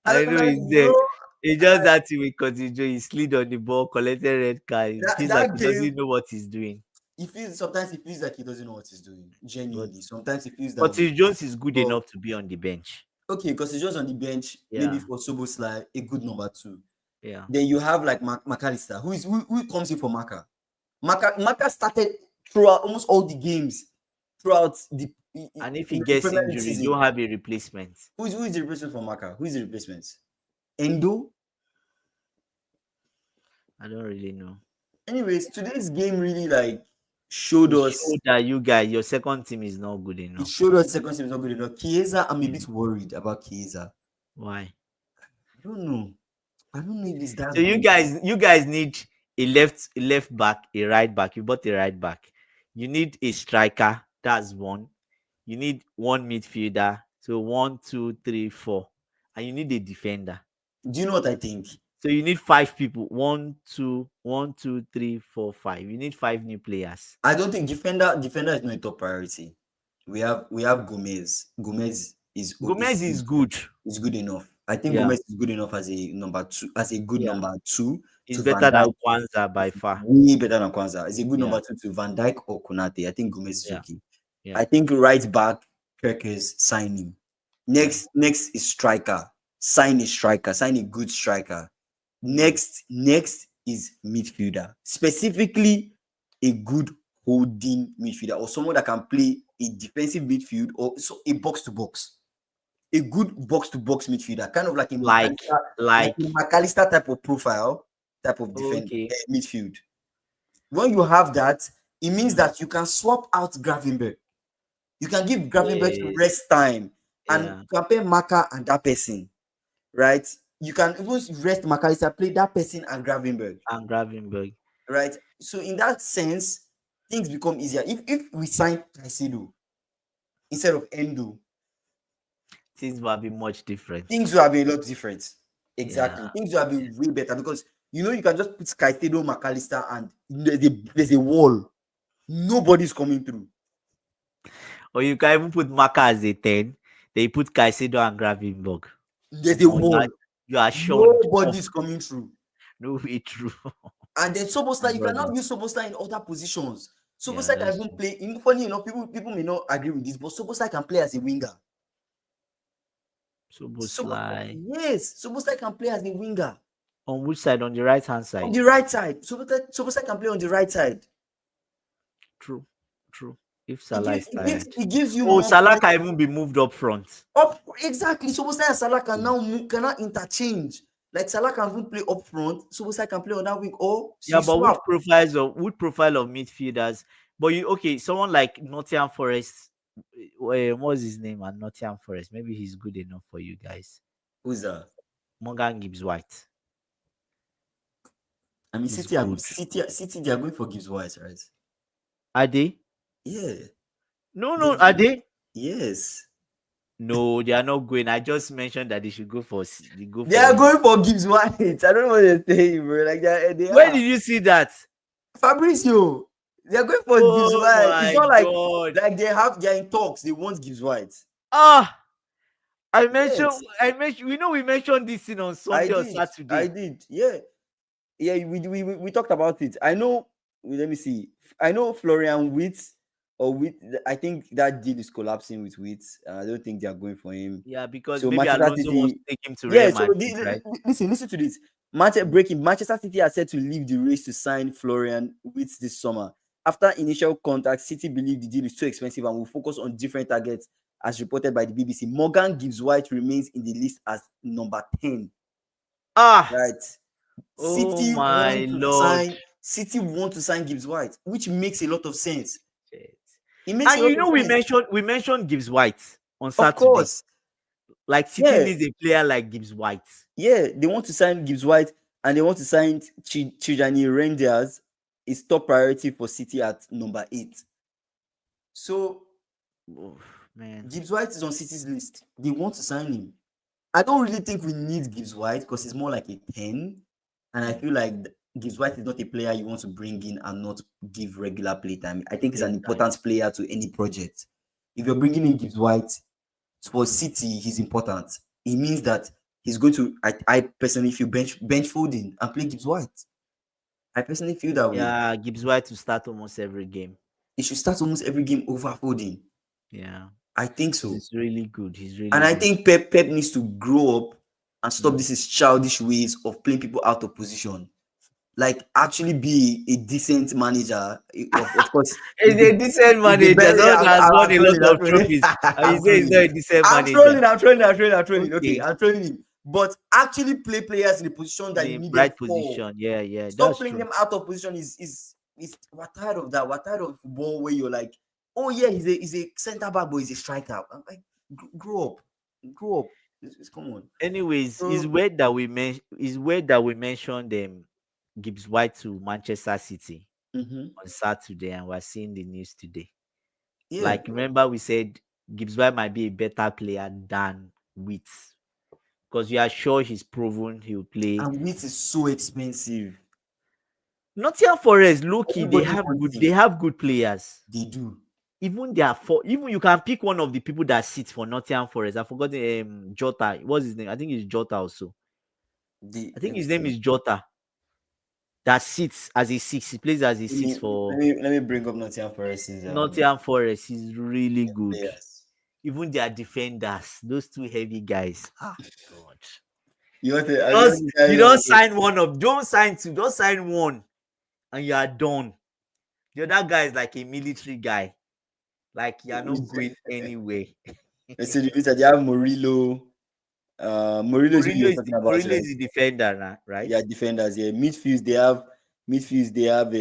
[SPEAKER 1] And
[SPEAKER 2] I
[SPEAKER 1] I'm
[SPEAKER 2] know
[SPEAKER 1] like,
[SPEAKER 2] he's there.
[SPEAKER 1] bro,
[SPEAKER 2] It's just that thing with Curtis Jones. He slid on the ball, collected red card. It feels like
[SPEAKER 1] that
[SPEAKER 2] he
[SPEAKER 1] game,
[SPEAKER 2] doesn't know what he's doing.
[SPEAKER 1] sometimes he feels like he doesn't know what he's doing.
[SPEAKER 2] But
[SPEAKER 1] Genuinely. Sometimes he feels that way.
[SPEAKER 2] Curtis Jones is good
[SPEAKER 1] But
[SPEAKER 2] enough to be on the bench.
[SPEAKER 1] okay, because he's just on the bench, maybe
[SPEAKER 2] Yeah.
[SPEAKER 1] for Soboslai, a good number two.
[SPEAKER 2] Yeah.
[SPEAKER 1] Then you have like McAllister, who comes in for Maka. Maka started throughout almost all the games throughout
[SPEAKER 2] And if he
[SPEAKER 1] the
[SPEAKER 2] gets
[SPEAKER 1] Premier League
[SPEAKER 2] injured, you
[SPEAKER 1] season.
[SPEAKER 2] don't have a replacement.
[SPEAKER 1] Who is the replacement for Maka? Who is the replacement? Endo.
[SPEAKER 2] I don't really know.
[SPEAKER 1] Anyways, today's game really like showed
[SPEAKER 2] It
[SPEAKER 1] us.
[SPEAKER 2] showed that you guys, your second team is not good
[SPEAKER 1] It
[SPEAKER 2] enough.
[SPEAKER 1] showed us the second team is not good enough. Chiesa, I'm a
[SPEAKER 2] Yeah.
[SPEAKER 1] bit worried about Chiesa.
[SPEAKER 2] Why?
[SPEAKER 1] I don't know. I don't know if it's that
[SPEAKER 2] So you
[SPEAKER 1] good.
[SPEAKER 2] guys need a left back, a right back. You bought a right back. You need a striker. That's one. You need one midfielder. So 1, 2, 3, 4. And you need a defender.
[SPEAKER 1] Do you know what I think?
[SPEAKER 2] So you need 5 people. 1, 2, 1, 2, 3, 4, 5. You need 5 new players.
[SPEAKER 1] I don't think defender is not a top priority. We have Gomez. Gomez
[SPEAKER 2] Gomez is good.
[SPEAKER 1] is good enough. I think
[SPEAKER 2] Yeah,
[SPEAKER 1] Gomez is good enough as a number two, as a good
[SPEAKER 2] yeah.
[SPEAKER 1] number two
[SPEAKER 2] He's
[SPEAKER 1] to Van
[SPEAKER 2] better than
[SPEAKER 1] Dijk.
[SPEAKER 2] Kwanzaa by far.
[SPEAKER 1] Way better than Kwanzaa. It's a good
[SPEAKER 2] Yeah,
[SPEAKER 1] number two to Van Dijk or Konate. I think Gomez is
[SPEAKER 2] yeah,
[SPEAKER 1] okay.
[SPEAKER 2] yeah,
[SPEAKER 1] I think right back, Gyokeres, sign him.
[SPEAKER 2] yeah.
[SPEAKER 1] Next is striker. Sign a striker. Sign a good striker. Next is midfielder. Specifically, a good holding midfielder or someone that can play a defensive midfield or so a box to box. A good box to box midfielder, kind of
[SPEAKER 2] Like,
[SPEAKER 1] Like
[SPEAKER 2] like,
[SPEAKER 1] a McAllister type of profile, type of
[SPEAKER 2] okay,
[SPEAKER 1] midfield. When you have that, it means
[SPEAKER 2] yeah,
[SPEAKER 1] that you can swap out Gravenberch. You can give Gravenberch
[SPEAKER 2] yes,
[SPEAKER 1] rest time and
[SPEAKER 2] yeah,
[SPEAKER 1] compare Maka and that person, right? You can even rest McAllister, play that person and Gravenberch,
[SPEAKER 2] and Gravenberg.
[SPEAKER 1] right? So in that sense, things become easier. If we sign Caicedo instead of Endo,
[SPEAKER 2] Things will be much different.
[SPEAKER 1] things will have been a lot different.
[SPEAKER 2] Yeah.
[SPEAKER 1] Exactly. Things will have been way better because you can just put Caicedo, McAllister, and there's a wall. Nobody's coming through.
[SPEAKER 2] Or you can even put Maka as a 10. Then you put Caicedo and Gravenberg.
[SPEAKER 1] There's a
[SPEAKER 2] Omo,
[SPEAKER 1] wall.
[SPEAKER 2] you are shunned. Oh,
[SPEAKER 1] Nobody's coming through.
[SPEAKER 2] no way true.
[SPEAKER 1] And then
[SPEAKER 2] My
[SPEAKER 1] Soboslai, you
[SPEAKER 2] brother.
[SPEAKER 1] cannot use Soboslai in other positions.
[SPEAKER 2] Yeah,
[SPEAKER 1] Soboslai can
[SPEAKER 2] that's
[SPEAKER 1] even
[SPEAKER 2] true.
[SPEAKER 1] play. Funny enough, people may not agree with this, but Soboslai can play as a winger.
[SPEAKER 2] So Boslai.
[SPEAKER 1] Yes, Soboslai can play as a winger
[SPEAKER 2] On which side? On the right hand
[SPEAKER 1] on
[SPEAKER 2] side.
[SPEAKER 1] the right side. Soboslai can play on the right side.
[SPEAKER 2] True. True. If Salah is tired.
[SPEAKER 1] It gives you
[SPEAKER 2] Oh,
[SPEAKER 1] more
[SPEAKER 2] Salah
[SPEAKER 1] breadth
[SPEAKER 2] can even be moved up front.
[SPEAKER 1] up. Exactly. Soboslai and Salah can now interchange. Like Salah can even play up front, Subasai can play on that wing, or so
[SPEAKER 2] Yeah,
[SPEAKER 1] you
[SPEAKER 2] but
[SPEAKER 1] swap.
[SPEAKER 2] which profile of midfielders? But you okay? Someone like Nottingham Forest. What's his name at Nottingham Forest? Maybe he's good enough for you guys.
[SPEAKER 1] Who's that?
[SPEAKER 2] Morgan Gibbs White.
[SPEAKER 1] I mean,
[SPEAKER 2] He's good.
[SPEAKER 1] City, they are going for Gibbs White, right?
[SPEAKER 2] Are they?
[SPEAKER 1] Yeah,
[SPEAKER 2] No,
[SPEAKER 1] they,
[SPEAKER 2] no. Are they?
[SPEAKER 1] yes,
[SPEAKER 2] No, they are not going. I just mentioned that they should go for they go
[SPEAKER 1] they
[SPEAKER 2] for
[SPEAKER 1] are
[SPEAKER 2] him.
[SPEAKER 1] going for Gibbs White. I don't know what they're saying, bro. Like they
[SPEAKER 2] Where
[SPEAKER 1] are.
[SPEAKER 2] did you see that?
[SPEAKER 1] Fabrizio, they are going for Gibbs
[SPEAKER 2] Oh
[SPEAKER 1] White. It's
[SPEAKER 2] my
[SPEAKER 1] not
[SPEAKER 2] god.
[SPEAKER 1] like they're in talks. They want Gibbs White.
[SPEAKER 2] Ah, I mentioned.
[SPEAKER 1] Yes,
[SPEAKER 2] I mentioned. We mentioned this thing on
[SPEAKER 1] I
[SPEAKER 2] Sunday or
[SPEAKER 1] did. I
[SPEAKER 2] Saturday.
[SPEAKER 1] did. Yeah, yeah. We talked about it. I know. Let me see. I know Florian Wirtz or Witt. I think that deal is collapsing with Wirtz. I don't think they are going for him.
[SPEAKER 2] Yeah, because
[SPEAKER 1] So
[SPEAKER 2] maybe
[SPEAKER 1] Manchester
[SPEAKER 2] Alonso wants
[SPEAKER 1] City.
[SPEAKER 2] to take him to
[SPEAKER 1] Yeah.
[SPEAKER 2] Real
[SPEAKER 1] So
[SPEAKER 2] Madrid, right?
[SPEAKER 1] listen to this.
[SPEAKER 2] Mm.
[SPEAKER 1] Manchester City are set to leave the race to sign Florian Wirtz this summer. After initial contact, City believe the deal is too expensive and will focus on different targets, as reported by the BBC. Morgan Gibbs White remains in the list as number 10.
[SPEAKER 2] Ah,
[SPEAKER 1] Right.
[SPEAKER 2] oh my lord.
[SPEAKER 1] City want to sign Gibbs White, which makes a lot of sense.
[SPEAKER 2] Shit.
[SPEAKER 1] It makes a
[SPEAKER 2] And
[SPEAKER 1] lot of sense.
[SPEAKER 2] we mentioned Gibbs White on
[SPEAKER 1] Of
[SPEAKER 2] Saturday.
[SPEAKER 1] course.
[SPEAKER 2] Like City
[SPEAKER 1] Yeah.
[SPEAKER 2] needs a player like Gibbs White.
[SPEAKER 1] Yeah. They want to sign Gibbs White and they want to sign Chijani Rangers. Is top priority for City at number 8. So
[SPEAKER 2] Oh, man.
[SPEAKER 1] Gibbs White is on City's list. They want to sign him. I don't really think we need Gibbs White because he's more like a 10. And I
[SPEAKER 2] Mm.
[SPEAKER 1] feel like Gibbs White is not a player you want to bring in and not give regular play time. I think he's an
[SPEAKER 2] Playtime.
[SPEAKER 1] important player to any project. If you're bringing in Gibbs White for City, he's important. It means that he's going to. I personally feel bench Foden and play Gibbs White. I personally feel that way.
[SPEAKER 2] Yeah, Gibbs White to start almost every game.
[SPEAKER 1] He should start almost every game over Foden.
[SPEAKER 2] Yeah.
[SPEAKER 1] I think so.
[SPEAKER 2] He's really good. He's
[SPEAKER 1] And
[SPEAKER 2] really
[SPEAKER 1] I
[SPEAKER 2] good.
[SPEAKER 1] think Pep needs to grow up and stop
[SPEAKER 2] Mm.
[SPEAKER 1] this his childish ways of playing people out of position. Like actually be a decent manager. Of course,
[SPEAKER 2] He's a decent
[SPEAKER 1] he's the
[SPEAKER 2] manager.
[SPEAKER 1] best. Yeah,
[SPEAKER 2] Someone that has won
[SPEAKER 1] I'm
[SPEAKER 2] a lot
[SPEAKER 1] trolling. I'm
[SPEAKER 2] of
[SPEAKER 1] trolling.
[SPEAKER 2] trophies. And you
[SPEAKER 1] I'm
[SPEAKER 2] say he's
[SPEAKER 1] trolling.
[SPEAKER 2] not a decent
[SPEAKER 1] I'm
[SPEAKER 2] manager.
[SPEAKER 1] trolling. I'm trolling. I'm trolling. I'm trolling. Okay,
[SPEAKER 2] Okay.
[SPEAKER 1] I'm trolling him. But actually play players in the position
[SPEAKER 2] In
[SPEAKER 1] that you
[SPEAKER 2] a
[SPEAKER 1] need them
[SPEAKER 2] bright
[SPEAKER 1] for.
[SPEAKER 2] position. Yeah, yeah.
[SPEAKER 1] Stop
[SPEAKER 2] That's
[SPEAKER 1] playing
[SPEAKER 2] true.
[SPEAKER 1] them out of position. Is we're tired of that. We're tired of football where you're like, oh yeah, he's a centre back, but he's a striker. I'm like, grow up, grow up. Come on.
[SPEAKER 2] Anyways,
[SPEAKER 1] So
[SPEAKER 2] it's weird that we mentioned Gibbs White to Manchester City
[SPEAKER 1] mhm.
[SPEAKER 2] on Saturday, and we're seeing the news today.
[SPEAKER 1] Yeah,
[SPEAKER 2] Like, remember we said Gibbs White might be a better player than Wits because we are sure he's proven he'll play.
[SPEAKER 1] and wheat is so expensive.
[SPEAKER 2] Nottingham Forest, Loki,
[SPEAKER 1] Everybody wants
[SPEAKER 2] they
[SPEAKER 1] him.
[SPEAKER 2] have good players.
[SPEAKER 1] They do.
[SPEAKER 2] Even even you can pick one of the people that sits for Nottingham Forest. I forgot the Jota. What's his name? I think it's Jota also. I
[SPEAKER 1] Let
[SPEAKER 2] think
[SPEAKER 1] me
[SPEAKER 2] his name
[SPEAKER 1] see.
[SPEAKER 2] is Jota. That sits as a six. He plays as a
[SPEAKER 1] Let
[SPEAKER 2] six
[SPEAKER 1] me
[SPEAKER 2] for
[SPEAKER 1] let me bring up Nottingham Forest's
[SPEAKER 2] Nottingham Forest. He's really good.
[SPEAKER 1] players.
[SPEAKER 2] Even their defenders, those two heavy guys. Ah, God.
[SPEAKER 1] You want to
[SPEAKER 2] You
[SPEAKER 1] carry
[SPEAKER 2] don't
[SPEAKER 1] on?
[SPEAKER 2] sign one of, don't sign two, don't sign one, and you are done. The other guy is like a military guy. Like you are not going anywhere.
[SPEAKER 1] Let's see the list. They have Murillo. Murillo is who you're talking about,
[SPEAKER 2] Murillo
[SPEAKER 1] right?
[SPEAKER 2] is the defender, right?
[SPEAKER 1] Yeah, defenders. Yeah, midfields. They have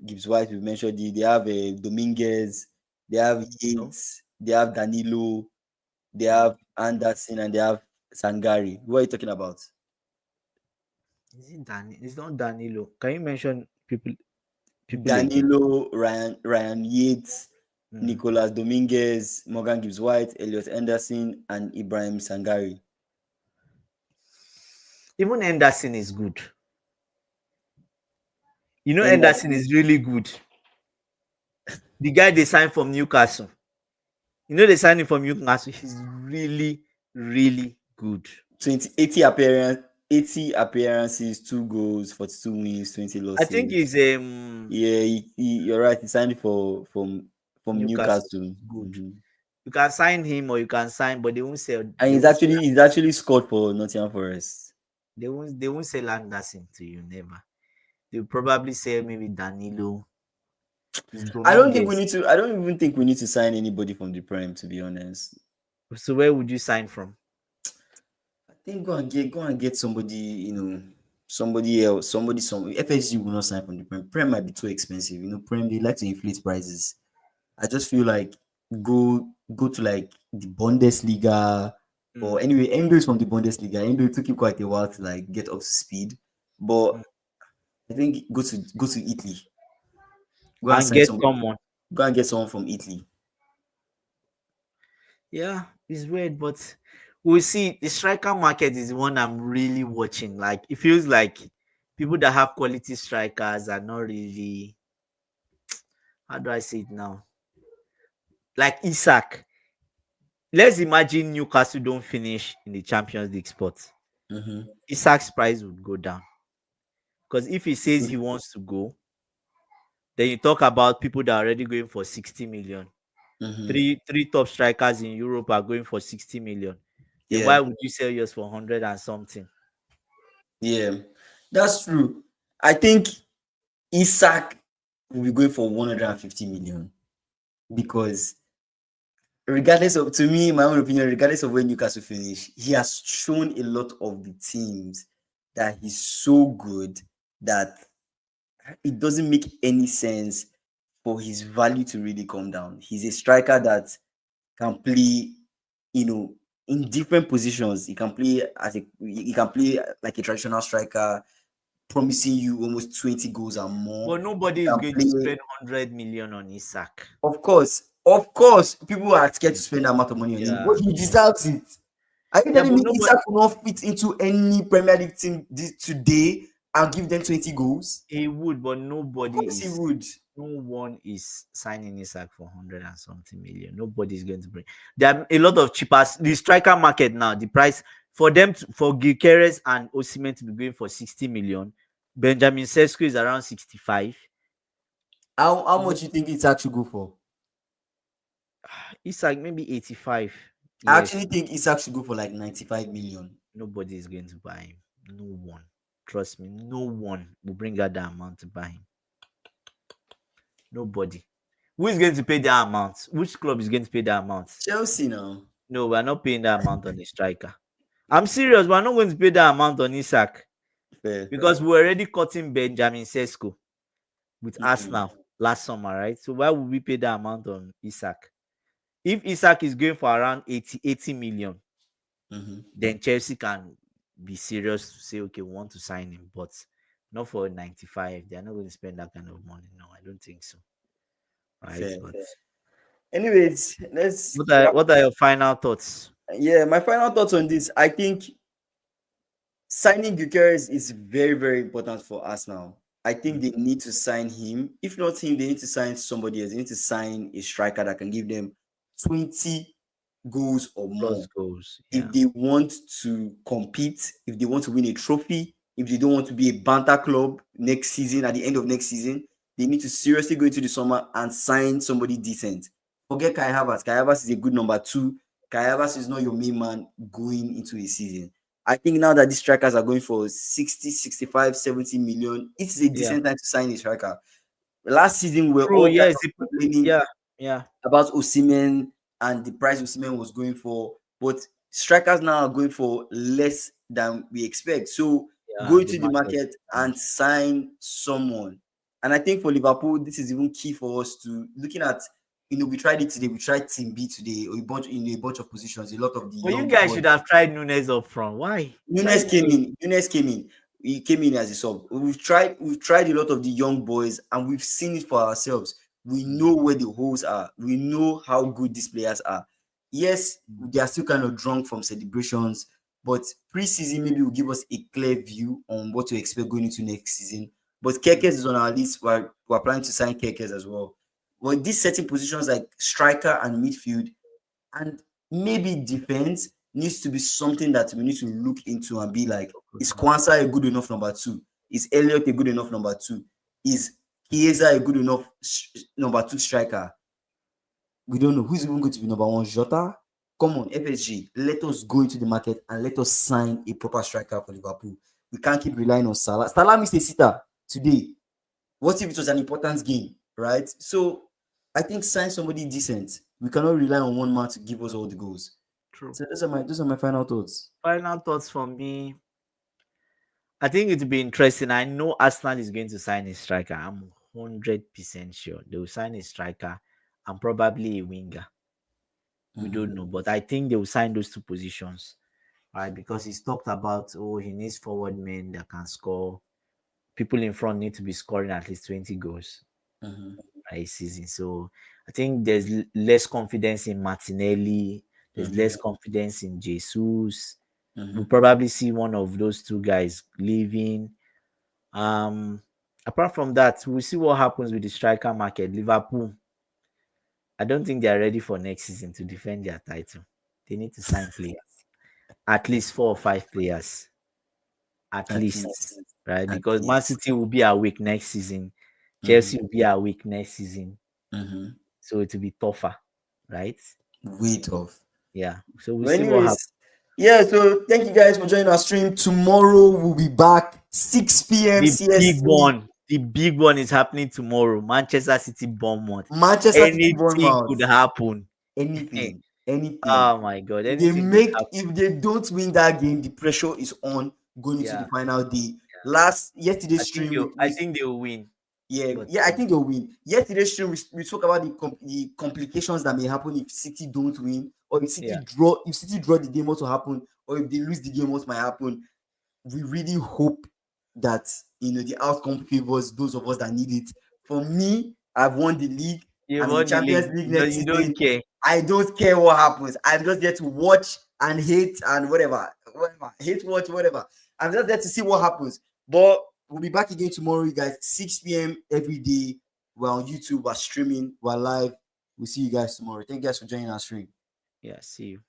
[SPEAKER 1] Gibbs White. We mentioned it. They have Dominguez. They have
[SPEAKER 2] So,
[SPEAKER 1] Yates. They have Danilo. They
[SPEAKER 2] mm,
[SPEAKER 1] have Anderson, and they have Sangari. Who are you talking about?
[SPEAKER 2] is it It's not Danilo. Can you mention people again?
[SPEAKER 1] Danilo, Ryan Yates,
[SPEAKER 2] Mm.
[SPEAKER 1] Nicolas Dominguez, Morgan Gibbs White, Elliot Anderson, and Ibrahim Sangari.
[SPEAKER 2] Even Anderson is good. You know, Anderson
[SPEAKER 1] Anderson,
[SPEAKER 2] is really good. The guy they signed from Newcastle. You know, they signed him from Newcastle. He's really, really good.
[SPEAKER 1] 80 appearances, 2 goals, 42 wins, 20
[SPEAKER 2] I think
[SPEAKER 1] losses.
[SPEAKER 2] he's
[SPEAKER 1] Yeah, you're right. He signed from
[SPEAKER 2] Newcastle.
[SPEAKER 1] Newcastle.
[SPEAKER 2] Good.
[SPEAKER 1] Mhm.
[SPEAKER 2] You can sign him or you can sign, but they won't sell.
[SPEAKER 1] And he's actually scored for Nottingham Forest.
[SPEAKER 2] They won't sell Anderson to you. Never. They'll probably sell maybe Danilo. It's Dominguez.
[SPEAKER 1] I don't even think we need to sign anybody from the Prem, to be honest.
[SPEAKER 2] So where would you sign from?
[SPEAKER 1] think go and get somebody, somebody else, some FSG will not sign from the Prem. Prem might be too expensive. Prem they like to inflate prices. I just feel like go to like the Bundesliga or
[SPEAKER 2] Mm,
[SPEAKER 1] anyway, Endo is from the Bundesliga. Endo it took him quite a while to like get up to speed. But
[SPEAKER 2] mm.
[SPEAKER 1] I think go to Italy. Go and
[SPEAKER 2] And
[SPEAKER 1] sign
[SPEAKER 2] get
[SPEAKER 1] somebody.
[SPEAKER 2] someone.
[SPEAKER 1] Go and get someone from Italy.
[SPEAKER 2] Yeah, it's weird, but we'll see. The striker market is the one I'm really watching. Like it feels like people that have quality strikers are not really, how do I say it now? Like Isak. Let's imagine Newcastle don't finish in the Champions League spot.
[SPEAKER 1] Mm-hmm.
[SPEAKER 2] Isak's price would go down. Because if he says he wants to go, then you talk about people that are already going for 60 million.
[SPEAKER 1] Mm-hmm.
[SPEAKER 2] Three top strikers in Europe are going for 60 million. Then
[SPEAKER 1] Yeah,
[SPEAKER 2] why would you sell yours for 100 and something?
[SPEAKER 1] yeah, that's true. I think Isak will be going for 150 million because regardless of, to me, my own opinion, regardless of where Newcastle finish, he has shown a lot of the teams that he's so good that it doesn't make any sense for his value to really come down. He's a striker that can play, you know, in different positions. He can play like a traditional striker, promising you almost 20 goals and more.
[SPEAKER 2] But
[SPEAKER 1] He
[SPEAKER 2] nobody is
[SPEAKER 1] can
[SPEAKER 2] going to
[SPEAKER 1] play.
[SPEAKER 2] spend 100 million on Isak.
[SPEAKER 1] Of course, people are scared to spend that amount of money on him, but
[SPEAKER 2] Yeah.
[SPEAKER 1] he deserves it. Are you
[SPEAKER 2] Yeah,
[SPEAKER 1] telling
[SPEAKER 2] but
[SPEAKER 1] me
[SPEAKER 2] nobody,
[SPEAKER 1] Isak will not fit into any Premier League team today and give them 20 goals?
[SPEAKER 2] he would, but
[SPEAKER 1] Of course he would.
[SPEAKER 2] no one is signing Isak for 100 and something million. Nobody is going to bring. There are a lot of cheaper. The striker market now, the price for them for Gyokeres and Osimhen to be going for 60 million. Benjamin Sesko is around 65.
[SPEAKER 1] How much you think Isak should go for?
[SPEAKER 2] Isak maybe 85.
[SPEAKER 1] I actually
[SPEAKER 2] Yes,
[SPEAKER 1] think Isak should go for like 95 million.
[SPEAKER 2] nobody is going to buy him. No one. Trust me, no one will bring out that amount to buy him. Nobody. Who is going to pay that amount? Which club is going to pay that amount?
[SPEAKER 1] Chelsea now.
[SPEAKER 2] No, we're not paying that amount on a striker. I'm serious. We're not going to pay that amount on Isak
[SPEAKER 1] Fair.
[SPEAKER 2] because we're already cutting Benjamin Sesko with
[SPEAKER 1] Mhm,
[SPEAKER 2] Arsenal last summer, right? So why would we pay that amount on Isak? If Isak is going for around 80 million,
[SPEAKER 1] mhm.
[SPEAKER 2] then Chelsea can be serious to say, okay, we want to sign him, but not for 95. They're not going to spend that kind of money. No, I don't think so. Right?
[SPEAKER 1] Fair.
[SPEAKER 2] But
[SPEAKER 1] Anyways, let's
[SPEAKER 2] what are
[SPEAKER 1] wrap.
[SPEAKER 2] what are your final thoughts?
[SPEAKER 1] Yeah, my final thoughts on this. I think signing Gyokeres is very, very important for us now. I think
[SPEAKER 2] Mm,
[SPEAKER 1] they need to sign him. If not him, they need to sign somebody else. They need to sign a striker that can give them 20 goals or
[SPEAKER 2] plus
[SPEAKER 1] more.
[SPEAKER 2] goals.
[SPEAKER 1] If
[SPEAKER 2] Yeah.
[SPEAKER 1] they want to compete, if they want to win a trophy, if they don't want to be a banter club next season, at the end of next season, they need to seriously go into the summer and sign somebody decent. Forget Kai Havertz. Kai Havertz is a good number two. Kai Havertz is not your main man going into a season. I think now that these strikers are going for 60, 65, 70 million, it's a
[SPEAKER 2] Yeah.
[SPEAKER 1] decent time to sign a striker. Last season, we were
[SPEAKER 2] True.
[SPEAKER 1] all kind
[SPEAKER 2] Yes.
[SPEAKER 1] of complaining
[SPEAKER 2] Yeah. Yeah.
[SPEAKER 1] about Osimhen and the price Osimhen was going for, but strikers now are going for less than we expect. So go
[SPEAKER 2] Yeah. The
[SPEAKER 1] into the
[SPEAKER 2] market
[SPEAKER 1] market
[SPEAKER 2] is down.
[SPEAKER 1] and sign someone. And I think for Liverpool, this is even key for us to looking at. We tried it today. We tried Team B today, or a bunch in a bunch of positions. A lot of the
[SPEAKER 2] But you
[SPEAKER 1] young
[SPEAKER 2] guys
[SPEAKER 1] boys.
[SPEAKER 2] should have tried Nunes up front. Why? Try
[SPEAKER 1] Nunes
[SPEAKER 2] this
[SPEAKER 1] came
[SPEAKER 2] way.
[SPEAKER 1] in. Nunes came in. He came in as a sub. We've tried a lot of the young boys, and we've seen it for ourselves. We
[SPEAKER 2] Mm,
[SPEAKER 1] know where the holes are. We know how good these players are. Yes,
[SPEAKER 2] mm,
[SPEAKER 1] they are still kind of drunk from celebrations, but preseason maybe will give us a clear view on what to expect going into next season. But Kekes
[SPEAKER 2] mm.
[SPEAKER 1] is on our list. We're planning to sign Kekes as well. But these certain positions like striker and midfield, and maybe defense needs to be something that we need to look into and be like, is
[SPEAKER 2] Focus on.
[SPEAKER 1] Kwanzaa a good enough number two? Is Elliot a good enough number two? Is Chiesa a good enough number two striker? We don't know who's even going to be number one. Jota? Come on, FSG. Let us go into the market and let us sign a proper striker for Liverpool. We can't keep relying on Salah. Salah missed a sitter today. What if it was an important game, right? So I think sign somebody decent. We cannot rely on one man to give us all the goals.
[SPEAKER 2] True.
[SPEAKER 1] So those are my final thoughts.
[SPEAKER 2] Final thoughts from me. I think it'll be interesting. I know Arsenal is going to sign a striker. I'm 100% sure they will sign a striker and probably a winger. We
[SPEAKER 1] Mm-hmm.
[SPEAKER 2] don't know, but I think they will sign those two positions, right? Because he's talked about, oh, he needs forward men that can score. People in front need to be scoring at least 20 goals
[SPEAKER 1] Mm-hmm.
[SPEAKER 2] a season. So I think there's less confidence in Martinelli. There's
[SPEAKER 1] Mm-hmm.
[SPEAKER 2] less confidence in Jesus.
[SPEAKER 1] Mm-hmm.
[SPEAKER 2] We'll probably see one of those two guys leaving. Um, Apart from that, we'll see what happens with the striker market. Liverpool, I don't think they are ready for next season to defend their title. They need to sign players, at least 4 or 5 players, at
[SPEAKER 1] At
[SPEAKER 2] least,
[SPEAKER 1] least.
[SPEAKER 2] right?
[SPEAKER 1] At
[SPEAKER 2] Because Man
[SPEAKER 1] least.
[SPEAKER 2] City will be weak next season,
[SPEAKER 1] Mm-hmm.
[SPEAKER 2] Chelsea will be weak next season,
[SPEAKER 1] Mm-hmm.
[SPEAKER 2] so it will be tougher, right?
[SPEAKER 1] Weight off.
[SPEAKER 2] Yeah. So we'll
[SPEAKER 1] But
[SPEAKER 2] see what happens.
[SPEAKER 1] anyways, yeah, so thank you guys for joining our stream. Tomorrow we'll be back 6 p.m. CST.
[SPEAKER 2] The big one is happening tomorrow. Manchester City Bournemouth.
[SPEAKER 1] Manchester City
[SPEAKER 2] Anything could
[SPEAKER 1] Bournemouth.
[SPEAKER 2] happen.
[SPEAKER 1] Anything. Anything.
[SPEAKER 2] Oh my god, anything could happen.
[SPEAKER 1] If they don't win that game, the pressure is on going into the
[SPEAKER 2] Yeah.
[SPEAKER 1] final day. Last yesterday's stream,
[SPEAKER 2] I think they will win.
[SPEAKER 1] yeah,
[SPEAKER 2] But
[SPEAKER 1] I think they'll win. Yesterday's stream, we spoke about the complications that may happen if City don't win, or if City
[SPEAKER 2] yeah,
[SPEAKER 1] draw. If City draw the game, what will happen, or if they lose the game, what might happen. We really hope that the outcome favors those of us that need it. For me, I've won the league.
[SPEAKER 2] you
[SPEAKER 1] I'm in the
[SPEAKER 2] won the
[SPEAKER 1] Champions
[SPEAKER 2] league.
[SPEAKER 1] League
[SPEAKER 2] You
[SPEAKER 1] next
[SPEAKER 2] you don't
[SPEAKER 1] season.
[SPEAKER 2] care.
[SPEAKER 1] I don't care what happens. I'm just there to watch and hate and whatever. Hate, watch, whatever. I'm just there to see what happens. But we'll be back again tomorrow, you guys. 6 p.m. every day. We're on YouTube, we're streaming, we're live. We'll see you guys tomorrow. Thank you guys for joining our stream.
[SPEAKER 2] Yeah, see you.